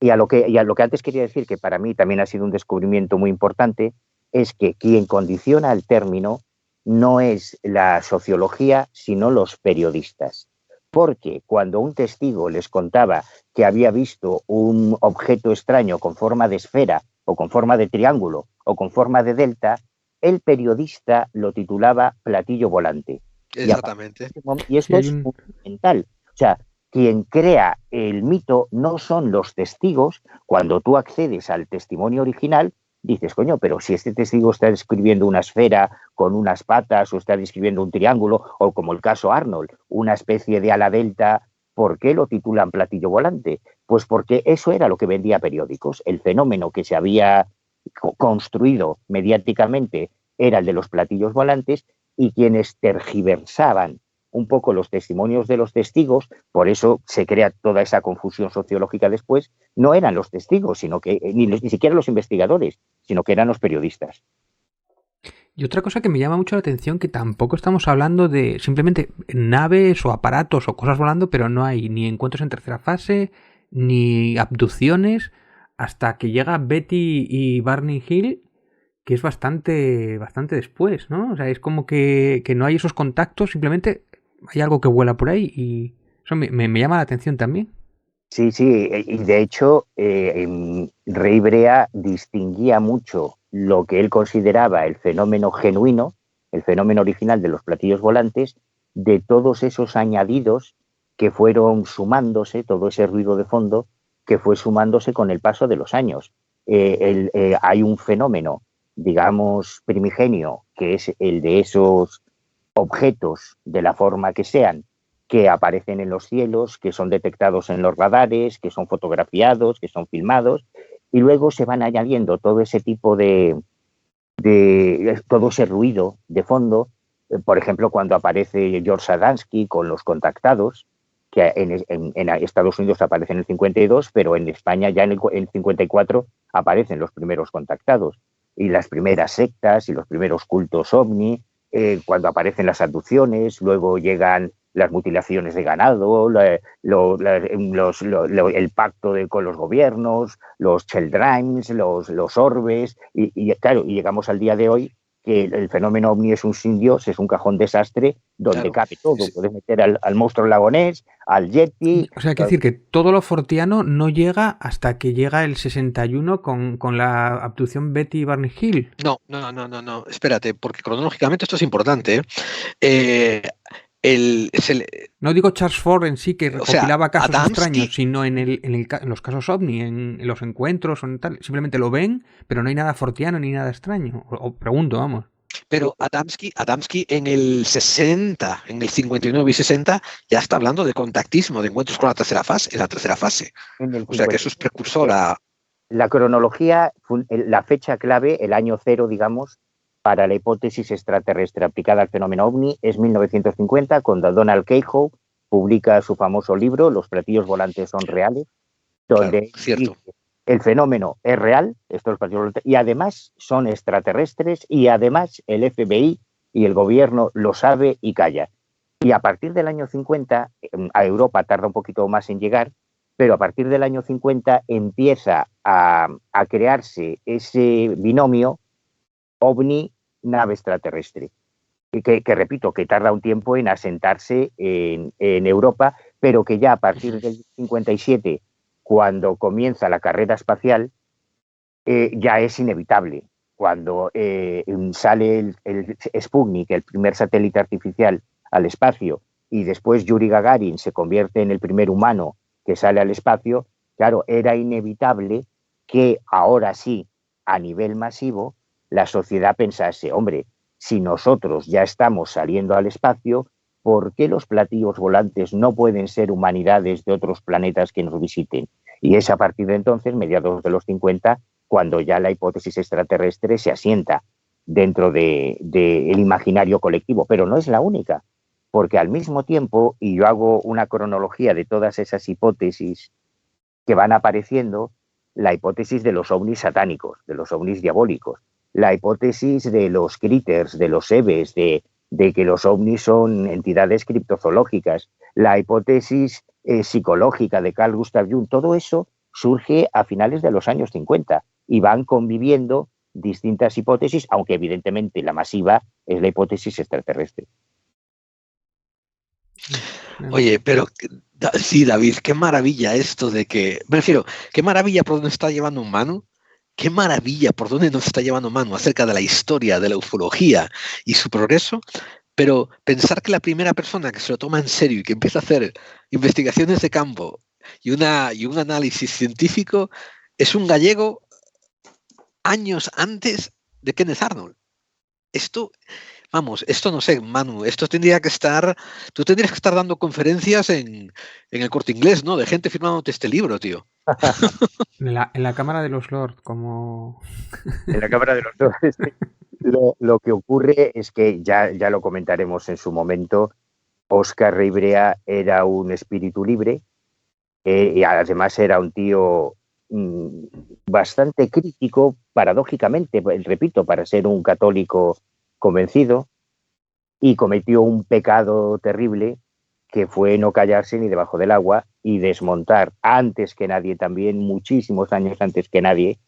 S3: Y a lo que antes quería decir, que para mí también ha sido un descubrimiento muy importante, es que quien condiciona el término no es la sociología, sino los periodistas. Porque cuando un testigo les contaba que había visto un objeto extraño con forma de esfera, o con forma de triángulo, o con forma de delta, el periodista lo titulaba platillo volante.
S1: Exactamente.
S3: Y esto es fundamental. O sea, quien crea el mito no son los testigos. Cuando tú accedes al testimonio original, dices, coño, pero si este testigo está describiendo una esfera con unas patas, o está describiendo un triángulo, o como el caso Arnold, una especie de ala delta, ¿por qué lo titulan platillo volante? Pues porque eso era lo que vendía periódicos. El fenómeno que se había construido mediáticamente era el de los platillos volantes, y quienes tergiversaban un poco los testimonios de los testigos, por eso se crea toda esa confusión sociológica después, no eran los testigos, sino que ni siquiera los investigadores, sino que eran los periodistas.
S2: Y otra cosa que me llama mucho la atención, que tampoco estamos hablando de simplemente naves o aparatos o cosas volando, pero no hay ni encuentros en tercera fase, ni abducciones, hasta que llega Betty y Barney Hill, que es bastante después, ¿no? O sea, es como que no hay esos contactos, simplemente hay algo que vuela por ahí, y eso me llama la atención también.
S3: Sí, y de hecho Ray Brea distinguía mucho lo que él consideraba el fenómeno genuino, el fenómeno original de los platillos volantes, de todos esos añadidos que fueron sumándose, todo ese ruido de fondo que fue sumándose con el paso de los años. Hay un fenómeno, digamos, primigenio, que es el de esos objetos, de la forma que sean, que aparecen en los cielos, que son detectados en los radares, que son fotografiados, que son filmados, y luego se van añadiendo todo ese tipo todo ese ruido de fondo. Por ejemplo, cuando aparece George Adamski con los contactados, que en Estados Unidos aparece en el 52, pero en España ya en el 54 aparecen los primeros contactados. y las primeras sectas y los primeros cultos ovni, cuando aparecen las abducciones, luego llegan las mutilaciones de ganado, el pacto con los gobiernos, los Cheldrains, los orbes, claro, y llegamos al día de hoy que el fenómeno ovni es un sin Dios, es un cajón desastre donde cabe todo.
S1: Sí.
S3: Puedes meter al monstruo lagonés, al Yeti.
S2: O sea, hay que decir que todo lo fortiano no llega hasta que llega el 61 con la abducción Betty Barney Hill.
S1: No. Espérate, porque cronológicamente esto es importante.
S2: No digo Charles Ford en sí, que recopilaba casos
S1: Adamski,
S2: extraños, sino en los casos ovni, en los encuentros o en tal. Simplemente lo ven, pero no hay nada fortiano ni nada extraño. O pregunto, vamos.
S1: Pero Adamski en el 60, en el 59 y 60, ya está hablando de contactismo, de encuentros con la tercera fase, en la tercera fase. O sea que eso es precursor a...
S3: La cronología, la fecha clave, el año cero, digamos, para la hipótesis extraterrestre aplicada al fenómeno ovni es 1950, cuando Donald Keyhoe publica su famoso libro Los platillos volantes son reales, donde
S1: cierto.
S3: El fenómeno es real, estos platillos volantes, y además son extraterrestres, y además el FBI y el gobierno lo sabe y calla. Y a partir del año 50, a Europa tarda un poquito más en llegar, pero a partir del año 50 empieza a crearse ese binomio ovni-nave extraterrestre, que repito, que tarda un tiempo en asentarse en Europa, pero que ya a partir del 57, cuando comienza la carrera espacial, ya es inevitable. Cuando sale el Sputnik, el primer satélite artificial al espacio, y después Yuri Gagarin se convierte en el primer humano que sale al espacio, claro, era inevitable que ahora sí, a nivel masivo, la sociedad pensase, hombre, si nosotros ya estamos saliendo al espacio, ¿por qué los platillos volantes no pueden ser humanidades de otros planetas que nos visiten? Y es a partir de entonces, mediados de los 50, cuando ya la hipótesis extraterrestre se asienta dentro del imaginario colectivo, pero no es la única, porque al mismo tiempo, y yo hago una cronología de todas esas hipótesis que van apareciendo, la hipótesis de los ovnis satánicos, de los ovnis diabólicos, la hipótesis de los critters, de los EVEs, de que los ovnis son entidades criptozoológicas, la hipótesis psicológica de Carl Gustav Jung, todo eso surge a finales de los años 50 y van conviviendo distintas hipótesis, aunque evidentemente la masiva es la hipótesis extraterrestre.
S1: Oye, pero sí, David, qué maravilla esto de que... Me refiero, qué maravilla por dónde está llevando Manu. Qué maravilla por dónde nos está llevando Manu acerca de la historia de la ufología y su progreso, pero pensar que la primera persona que se lo toma en serio y que empieza a hacer investigaciones de campo y un análisis científico es un gallego años antes de Kenneth Arnold. Esto no sé, Manu, esto tendría que estar, tú tendrías que estar dando conferencias en el Corte Inglés, ¿no? De gente firmándote este libro, tío.
S2: En la Cámara de los Lords, como...
S3: En la Cámara de los Lords. Lo que ocurre es que, ya lo comentaremos en su momento, Óscar Ribrea era un espíritu libre, y además era un tío bastante crítico, paradójicamente, repito, para ser un católico convencido, y cometió un pecado terrible que fue no callarse ni debajo del agua y desmontar antes que nadie, también muchísimos años antes que nadie,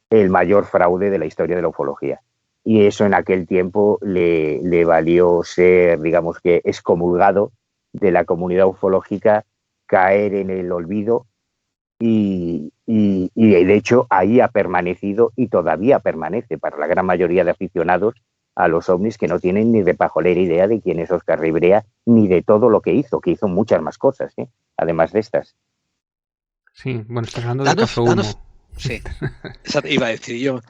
S3: el mayor fraude de la historia de la ufología. Y eso en aquel tiempo le valió ser, digamos que, excomulgado de la comunidad ufológica, caer en el olvido y de hecho ahí ha permanecido y todavía permanece para la gran mayoría de aficionados a los ovnis, que no tienen ni de pajolera idea de quién es Óscar Ribrea ni de todo lo que hizo muchas más cosas, además de estas.
S2: Sí, bueno, estás hablando del caso Humo.
S1: Sí, iba a decir yo.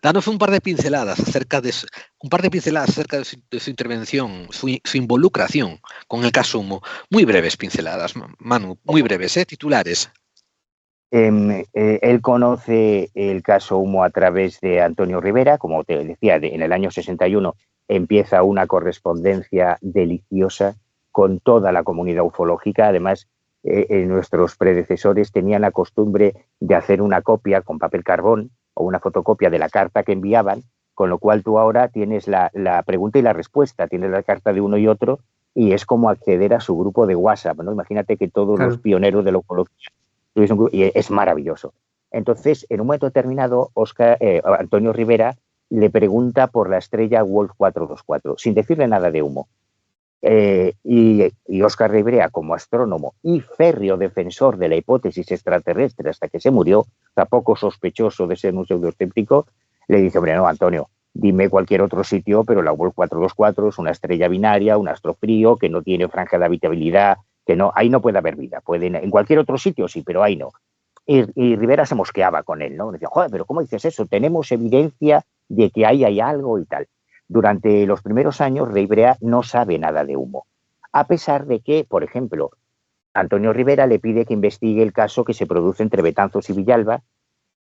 S1: Danos un par de pinceladas acerca de su intervención, su involucración con el caso Humo. Muy breves pinceladas, Manu, muy breves, titulares.
S3: Él conoce el caso Humo a través de Antonio Rivera, como te decía, en el año 61 empieza una correspondencia deliciosa con toda la comunidad ufológica. Además, nuestros predecesores tenían la costumbre de hacer una copia con papel carbón o una fotocopia de la carta que enviaban con lo cual tú ahora tienes la pregunta y la respuesta, tienes la carta de uno y otro, y es como acceder a su grupo de WhatsApp, ¿no? Imagínate que todos los pioneros de la ufología tuviesen un grupo, y es maravilloso. Entonces, en un momento determinado, Antonio Rivera le pregunta por la estrella Wolf 424, sin decirle nada de humo. Y Óscar Rivera, como astrónomo y férreo defensor de la hipótesis extraterrestre hasta que se murió, o sea, poco sospechoso de ser un pseudoescéptico, le dice, hombre, no, Antonio, dime cualquier otro sitio, pero la Wolf 424 es una estrella binaria, un astro frío, que no tiene franja de habitabilidad, que no, ahí no puede haber vida. En cualquier otro sitio sí, pero ahí no. Y Rivera se mosqueaba con él, ¿no? Decía, joder, pero ¿cómo dices eso? Tenemos evidencia de que ahí hay algo y tal. Durante los primeros años, Rivera no sabe nada de humo, a pesar de que, por ejemplo, Antonio Rivera le pide que investigue el caso que se produce entre Betanzos y Villalba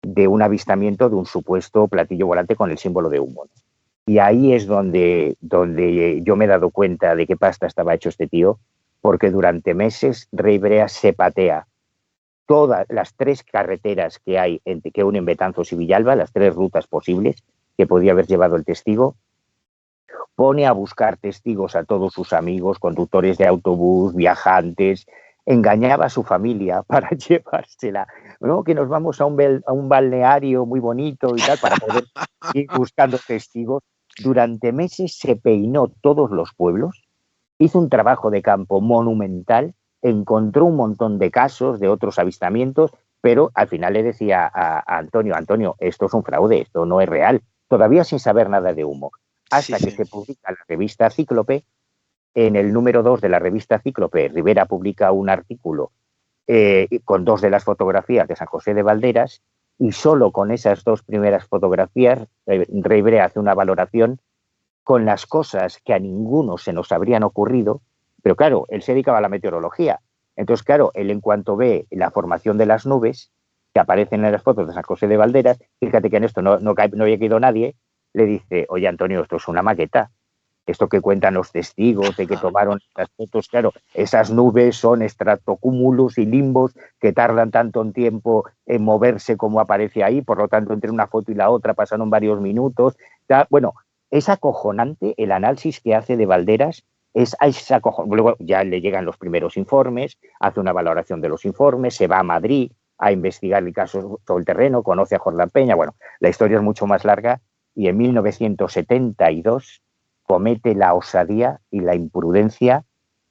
S3: de un avistamiento de un supuesto platillo volante con el símbolo de humo. Y ahí es donde yo me he dado cuenta de qué pasta estaba hecho este tío, porque durante meses Rivera se patea todas las 3 carreteras que hay que unen Betanzos y Villalba, las 3 rutas posibles que podía haber llevado el testigo. Pone a buscar testigos a todos sus amigos, conductores de autobús, viajantes, engañaba a su familia para llevársela, ¿no? Que nos vamos a un balneario muy bonito y tal, para poder ir buscando testigos. Durante meses se peinó todos los pueblos, hizo un trabajo de campo monumental, encontró un montón de casos de otros avistamientos, pero al final le decía a Antonio, esto es un fraude, esto no es real, todavía sin saber nada de humo. Hasta que se publica la revista Cíclope. En el número 2 de la revista Cíclope, Rivera publica un artículo con 2 de las fotografías de San José de Valderas, y solo con esas 2 primeras fotografías Rivera hace una valoración con las cosas que a ninguno se nos habrían ocurrido, pero claro, él se dedicaba a la meteorología. Entonces, claro, él en cuanto ve la formación de las nubes que aparecen en las fotos de San José de Valderas, fíjate que en esto no había caído nadie, le dice, oye Antonio, esto es una maqueta, esto que cuentan los testigos de que tomaron las fotos, claro, esas nubes son estratocúmulos y limbos que tardan tanto en tiempo en moverse como aparece ahí, por lo tanto entre una foto y la otra pasaron varios minutos. Bueno, es acojonante el análisis que hace de Valderas, es acojonante. Luego ya le llegan los primeros informes, hace una valoración de los informes, se va a Madrid a investigar el caso sobre el terreno, conoce a Jordán Peña, bueno, la historia es mucho más larga. Y en 1972 comete la osadía y la imprudencia.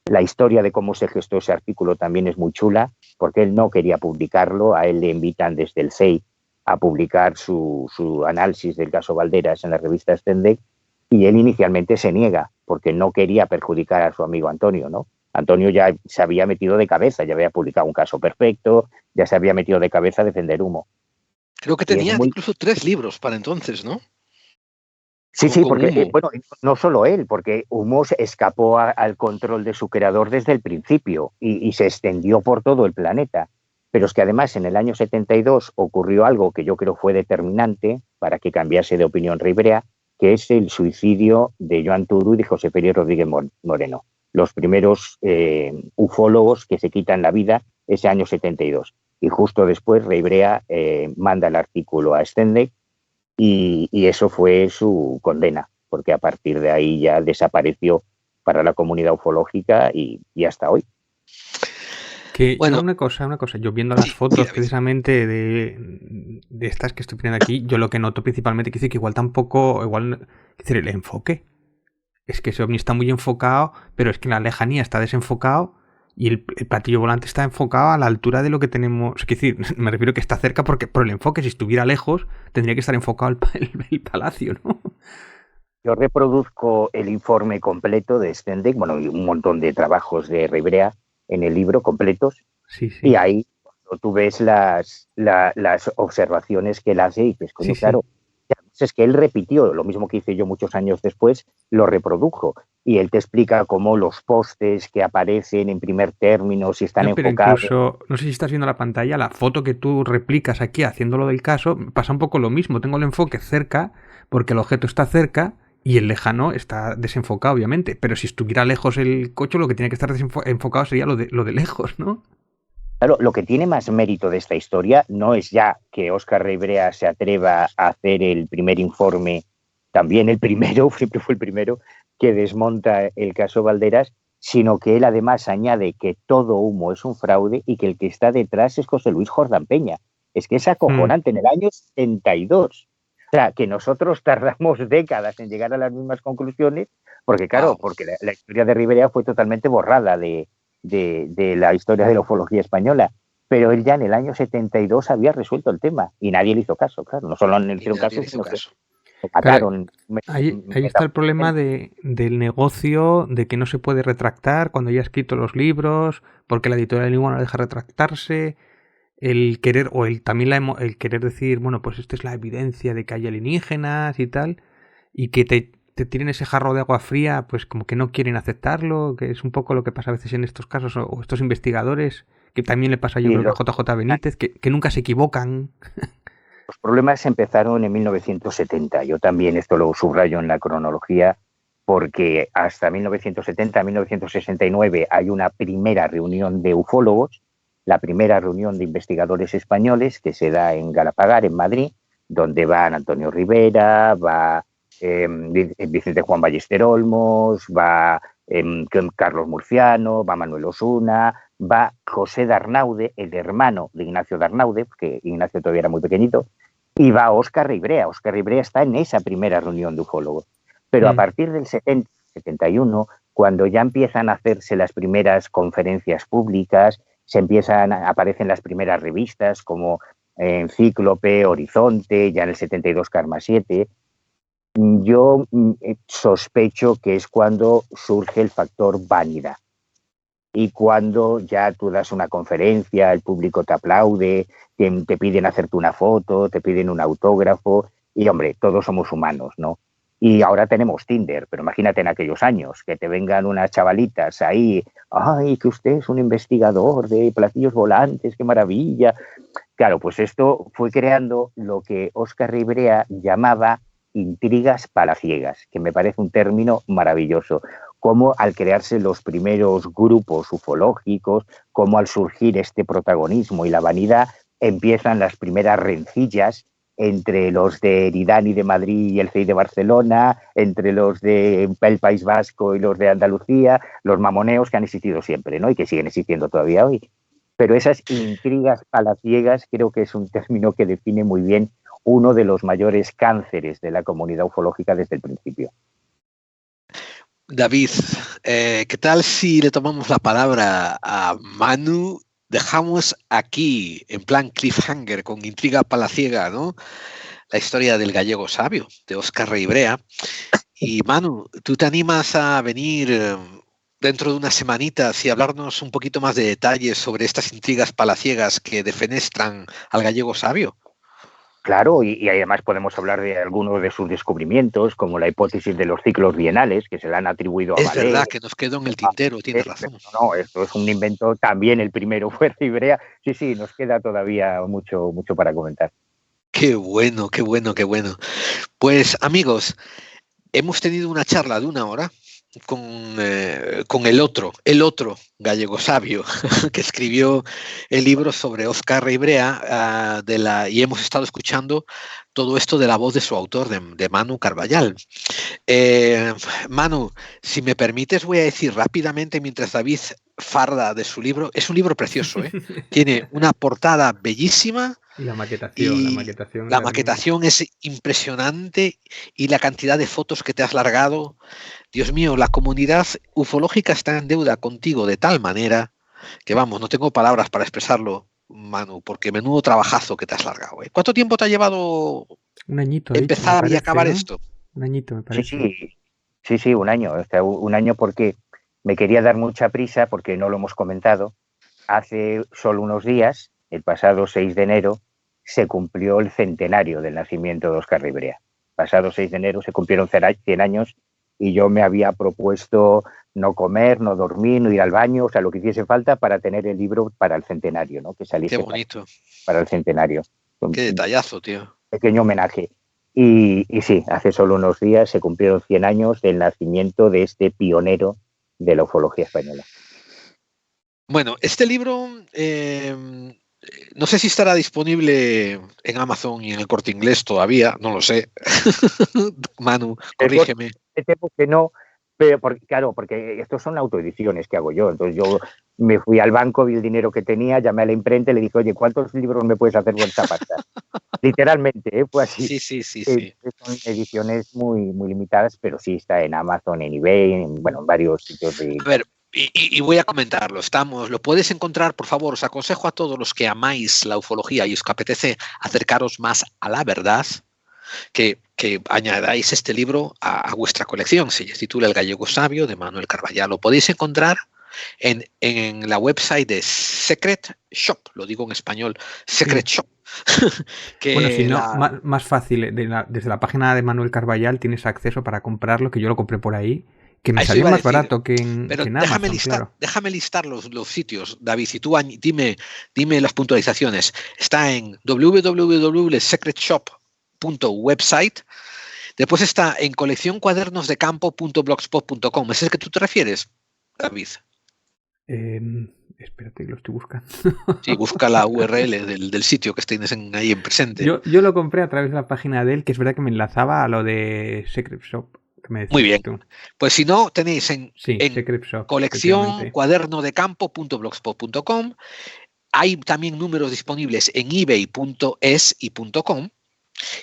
S3: La historia de cómo se gestó ese artículo también es muy chula, porque él no quería publicarlo, a él le invitan desde el CEI a publicar su análisis del caso Valderas en la revista Stendek, y él inicialmente se niega, porque no quería perjudicar a su amigo Antonio, ¿no? Antonio ya se había metido de cabeza, ya había publicado un caso perfecto, ya se había metido de cabeza a defender humo.
S1: Creo que tenía incluso 3 libros para entonces, ¿no?
S3: Sí, porque, bueno, no solo él, porque Humo se escapó al control de su creador desde el principio y se extendió por todo el planeta. Pero es que además en el año 72 ocurrió algo que yo creo fue determinante para que cambiase de opinión Rivera, que es el suicidio de Joan Turú y de José Pérez Rodríguez Moreno, los primeros ufólogos que se quitan la vida ese año 72. Y justo después Rivera manda el artículo a Stendek, y eso fue su condena, porque a partir de ahí ya desapareció para la comunidad ufológica y hasta hoy.
S2: Que bueno, una cosa, yo viendo las fotos precisamente de estas que estoy poniendo aquí, yo lo que noto principalmente que dice que igual decir, el enfoque. Es que ese ovni está muy enfocado, pero es que en la lejanía está desenfocado. Y el platillo volante está enfocado a la altura de lo que tenemos. Es decir, me refiero que está cerca porque por el enfoque, si estuviera lejos, tendría que estar enfocado el palacio, ¿no?
S3: Yo reproduzco el informe completo de Stendek, bueno, y un montón de trabajos de Rivera en el libro completos. Sí. Y ahí tú ves las observaciones que él hace y pues, coño, claro. Es que él repitió lo mismo que hice yo muchos años después, lo reprodujo, y él te explica cómo los postes que aparecen en primer término, si están enfocados.
S2: Incluso, no sé si estás viendo la pantalla, la foto que tú replicas aquí haciéndolo del caso, pasa un poco lo mismo. Tengo el enfoque cerca porque el objeto está cerca y el lejano está desenfocado, obviamente, pero si estuviera lejos el coche, lo que tiene que estar enfocado sería lo de lejos, ¿no?
S3: Claro, lo que tiene más mérito de esta historia no es ya que Óscar Rivera se atreva a hacer el primer informe también el primero, siempre fue el primero, que desmonta el caso Valderas, sino que él además añade que todo humo es un fraude y que el que está detrás es José Luis Jordán Peña. Es que es acojonante, en el año 72. O sea, que nosotros tardamos décadas en llegar a las mismas conclusiones, porque claro, porque la historia de Ribera fue totalmente borrada de la historia de la ufología española. Pero él ya en el año 72 había resuelto el tema y nadie le hizo caso, claro. No solo le hicieron caso, sino que lo mataron.
S2: Claro, ahí está el problema del negocio, de que no se puede retractar cuando ya ha escrito los libros, porque la editorial igual no deja retractarse. El querer, o el querer decir, bueno, pues esta es la evidencia de que hay alienígenas y tal, y que te tiren ese jarro de agua fría, pues como que no quieren aceptarlo, que es un poco lo que pasa a veces en estos casos, o estos investigadores, que también le pasa yo creo que a JJ Benítez, que nunca se equivocan.
S3: Los problemas empezaron en 1970, yo también esto lo subrayo en la cronología, porque hasta 1970-1969 hay una primera reunión de ufólogos, la primera reunión de investigadores españoles que se da en Galapagar, en Madrid, donde van Antonio Ribera, va Vicente Juan Ballester Olmos, va Carlos Murciano, va Manuel Osuna, va José Darnaude, el hermano de Ignacio Darnaude, porque Ignacio todavía era muy pequeñito, y va Óscar Ribrea. Óscar Ribrea está en esa primera reunión de ufólogos. Pero a partir del 70, 71, cuando ya empiezan a hacerse las primeras conferencias públicas, aparecen las primeras revistas como Encíclope, Horizonte, ya en el 72 Karma 7. Yo sospecho que es cuando surge el factor vanidad. Y cuando ya tú das una conferencia, el público te aplaude, te piden hacerte una foto, te piden un autógrafo, y hombre, todos somos humanos, ¿no? Y ahora tenemos Tinder, pero imagínate en aquellos años, que te vengan unas chavalitas ahí, ¡ay, que usted es un investigador de platillos volantes, qué maravilla! Claro, pues esto fue creando lo que Óscar Ribrea llamaba intrigas palaciegas, que me parece un término maravilloso. Cómo al crearse los primeros grupos ufológicos, cómo al surgir este protagonismo y la vanidad, empiezan las primeras rencillas entre los de Eridani de Madrid y el CEI de Barcelona, entre los del País Vasco y los de Andalucía, los mamoneos que han existido siempre, ¿no? Y que siguen existiendo todavía hoy. Pero esas intrigas palaciegas creo que es un término que define muy bien uno de los mayores cánceres de la comunidad ufológica desde el principio.
S1: David, ¿qué tal si le tomamos la palabra a Manu? Dejamos aquí, en plan cliffhanger, con intriga palaciega, ¿no? La historia del gallego sabio, de Óscar Ribrea. Y Manu, ¿tú te animas a venir dentro de unas semanitas y hablarnos un poquito más de detalles sobre estas intrigas palaciegas que defenestran al gallego sabio?
S3: Claro, y además podemos hablar de algunos de sus descubrimientos, como la hipótesis de los ciclos bienales, que se le han atribuido a
S1: Es verdad que nos quedó en el tintero, tienes razón.
S3: No, esto es un invento, también el primero fue Ribrea. Sí, nos queda todavía mucho para comentar.
S1: Qué bueno, qué bueno, qué bueno. Pues amigos, hemos tenido una charla de 1 hora con el otro gallego sabio que escribió el libro sobre Óscar Ribrea y hemos estado escuchando todo esto de la voz de su autor, de Manu Carballal. Manu, si me permites, voy a decir rápidamente mientras David farda de su libro. Es un libro precioso, ¿eh? Tiene una portada bellísima.
S2: Y la maquetación
S1: es impresionante, y la cantidad de fotos que te has largado. Dios mío, la comunidad ufológica está en deuda contigo de tal manera que, vamos, no tengo palabras para expresarlo, Manu, porque menudo trabajazo que te has largado, ¿eh? ¿Cuánto tiempo te ha llevado
S2: un añito,
S1: empezar y acabar esto?
S2: Un añito, me parece.
S3: Sí, un año. O sea, un año porque me quería dar mucha prisa, porque no lo hemos comentado. Hace solo unos días, el pasado 6 de enero, se cumplió el centenario del nacimiento de Óscar Ribrea. Pasado 6 de enero se cumplieron 100 años y yo me había propuesto no comer, no dormir, no ir al baño, o sea, lo que hiciese falta para tener el libro para el centenario, ¿no? Que saliese.
S1: Qué bonito.
S3: Para el centenario.
S1: Qué detallazo, tío.
S3: Pequeño homenaje. Y sí, hace solo unos días se cumplieron 100 años del nacimiento de este pionero de la ufología española.
S1: Bueno, este libro No sé si estará disponible en Amazon y en el Corte Inglés todavía, no lo sé. Manu, corrígeme.
S3: Temo que no, pero claro, porque estos son autoediciones que hago yo. Entonces yo me fui al banco, vi el dinero que tenía, llamé a la imprenta y le dije, oye, ¿cuántos libros me puedes hacer por esta pasta? Literalmente, fue así.
S1: Sí.
S3: Son ediciones muy, muy limitadas, pero sí está en Amazon, en eBay, en varios sitios de...
S1: A ver, y voy a comentarlo. Lo puedes encontrar, por favor. Os aconsejo a todos los que amáis la ufología y os apetece acercaros más a la verdad, que añadáis este libro a vuestra colección. Se titula El Gallego Sabio, de Manuel Carballal. Lo podéis encontrar en la website de Secret Shop, lo digo en español, Secret Shop.
S2: Bueno, si no, más fácil, desde la página de Manuel Carballal tienes acceso para comprarlo, que yo lo compré por ahí, que me salió más barato que en Amazon, claro.
S1: Déjame listar los sitios, David, y tú dime las puntualizaciones. Está en www.secretshop.website. Después está en coleccioncuadernosdecampo.blogspot.com. ¿Es el que tú te refieres, David?
S2: Espérate, lo estoy buscando.
S1: Sí, busca la URL del sitio que tienes ahí en presente.
S2: Yo lo compré a través de la página de él, que es verdad que me enlazaba a lo de Secret Shop. Que me
S1: Muy bien.
S2: Tú.
S1: Pues si no, tenéis en
S2: Shop,
S1: coleccioncuadernosdecampo.blogspot.com. Hay también números disponibles en ebay.es y .com.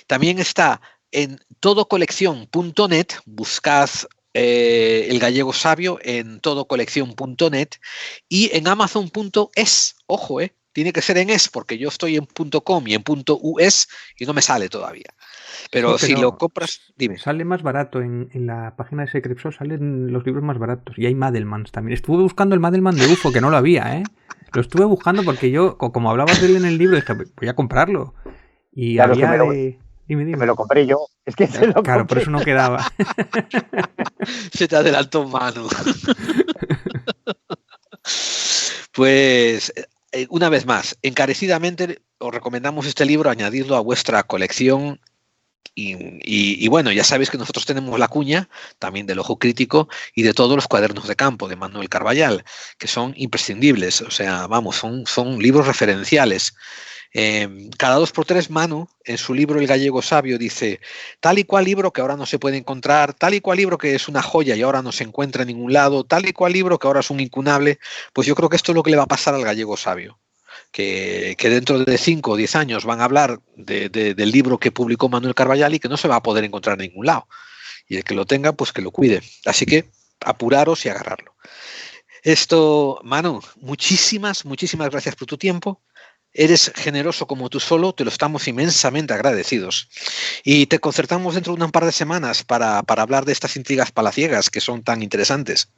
S1: También está en todocolección.net. Buscad El Gallego Sabio en todocolección.net y en amazon.es. Ojo, tiene que ser en es porque yo estoy en .com y en .us y no me sale todavía. Pero si lo compras, dime.
S2: Sale más barato en la página de Secret Shop, salen los libros más baratos. Y hay Madelmans también. Estuve buscando el Madelman de UFO, que no lo había, ¿eh? Lo estuve buscando porque yo, como hablabas de él en el libro, dije, voy a comprarlo. Y
S3: claro,
S2: había
S3: Dime. Que me lo compré yo. Es que se lo
S2: Claro,
S3: compré.
S2: por eso no quedaba.
S1: Se te adelantó mano. Pues, una vez más, encarecidamente os recomendamos este libro, añadidlo a vuestra colección. Y bueno, ya sabéis que nosotros tenemos la cuña también del Ojo Crítico y de todos los cuadernos de campo de Manuel Carballal, que son imprescindibles. O sea, vamos, son libros referenciales. Cada 2 por 3 Manu, en su libro El Gallego Sabio, dice tal y cual libro que ahora no se puede encontrar, tal y cual libro que es una joya y ahora no se encuentra en ningún lado, tal y cual libro que ahora es un incunable. Pues yo creo que esto es lo que le va a pasar al Gallego Sabio. Que dentro de 5 o 10 años van a hablar del libro que publicó Manuel Carballal y que no se va a poder encontrar en ningún lado. Y el que lo tenga, pues que lo cuide. Así que apuraros y agarrarlo. Esto, Manu, muchísimas gracias por tu tiempo. Eres generoso como tú solo, te lo estamos inmensamente agradecidos. Y te concertamos dentro de un par de semanas para hablar de estas intrigas palaciegas que son tan interesantes.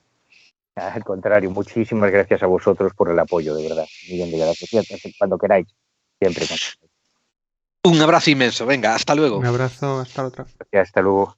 S3: Al contrario, muchísimas gracias a vosotros por el apoyo, de verdad. Millón de gracias. Cuando queráis, siempre.
S1: Un abrazo inmenso. Venga, hasta luego.
S2: Un abrazo, hasta la otra.
S3: Hasta luego.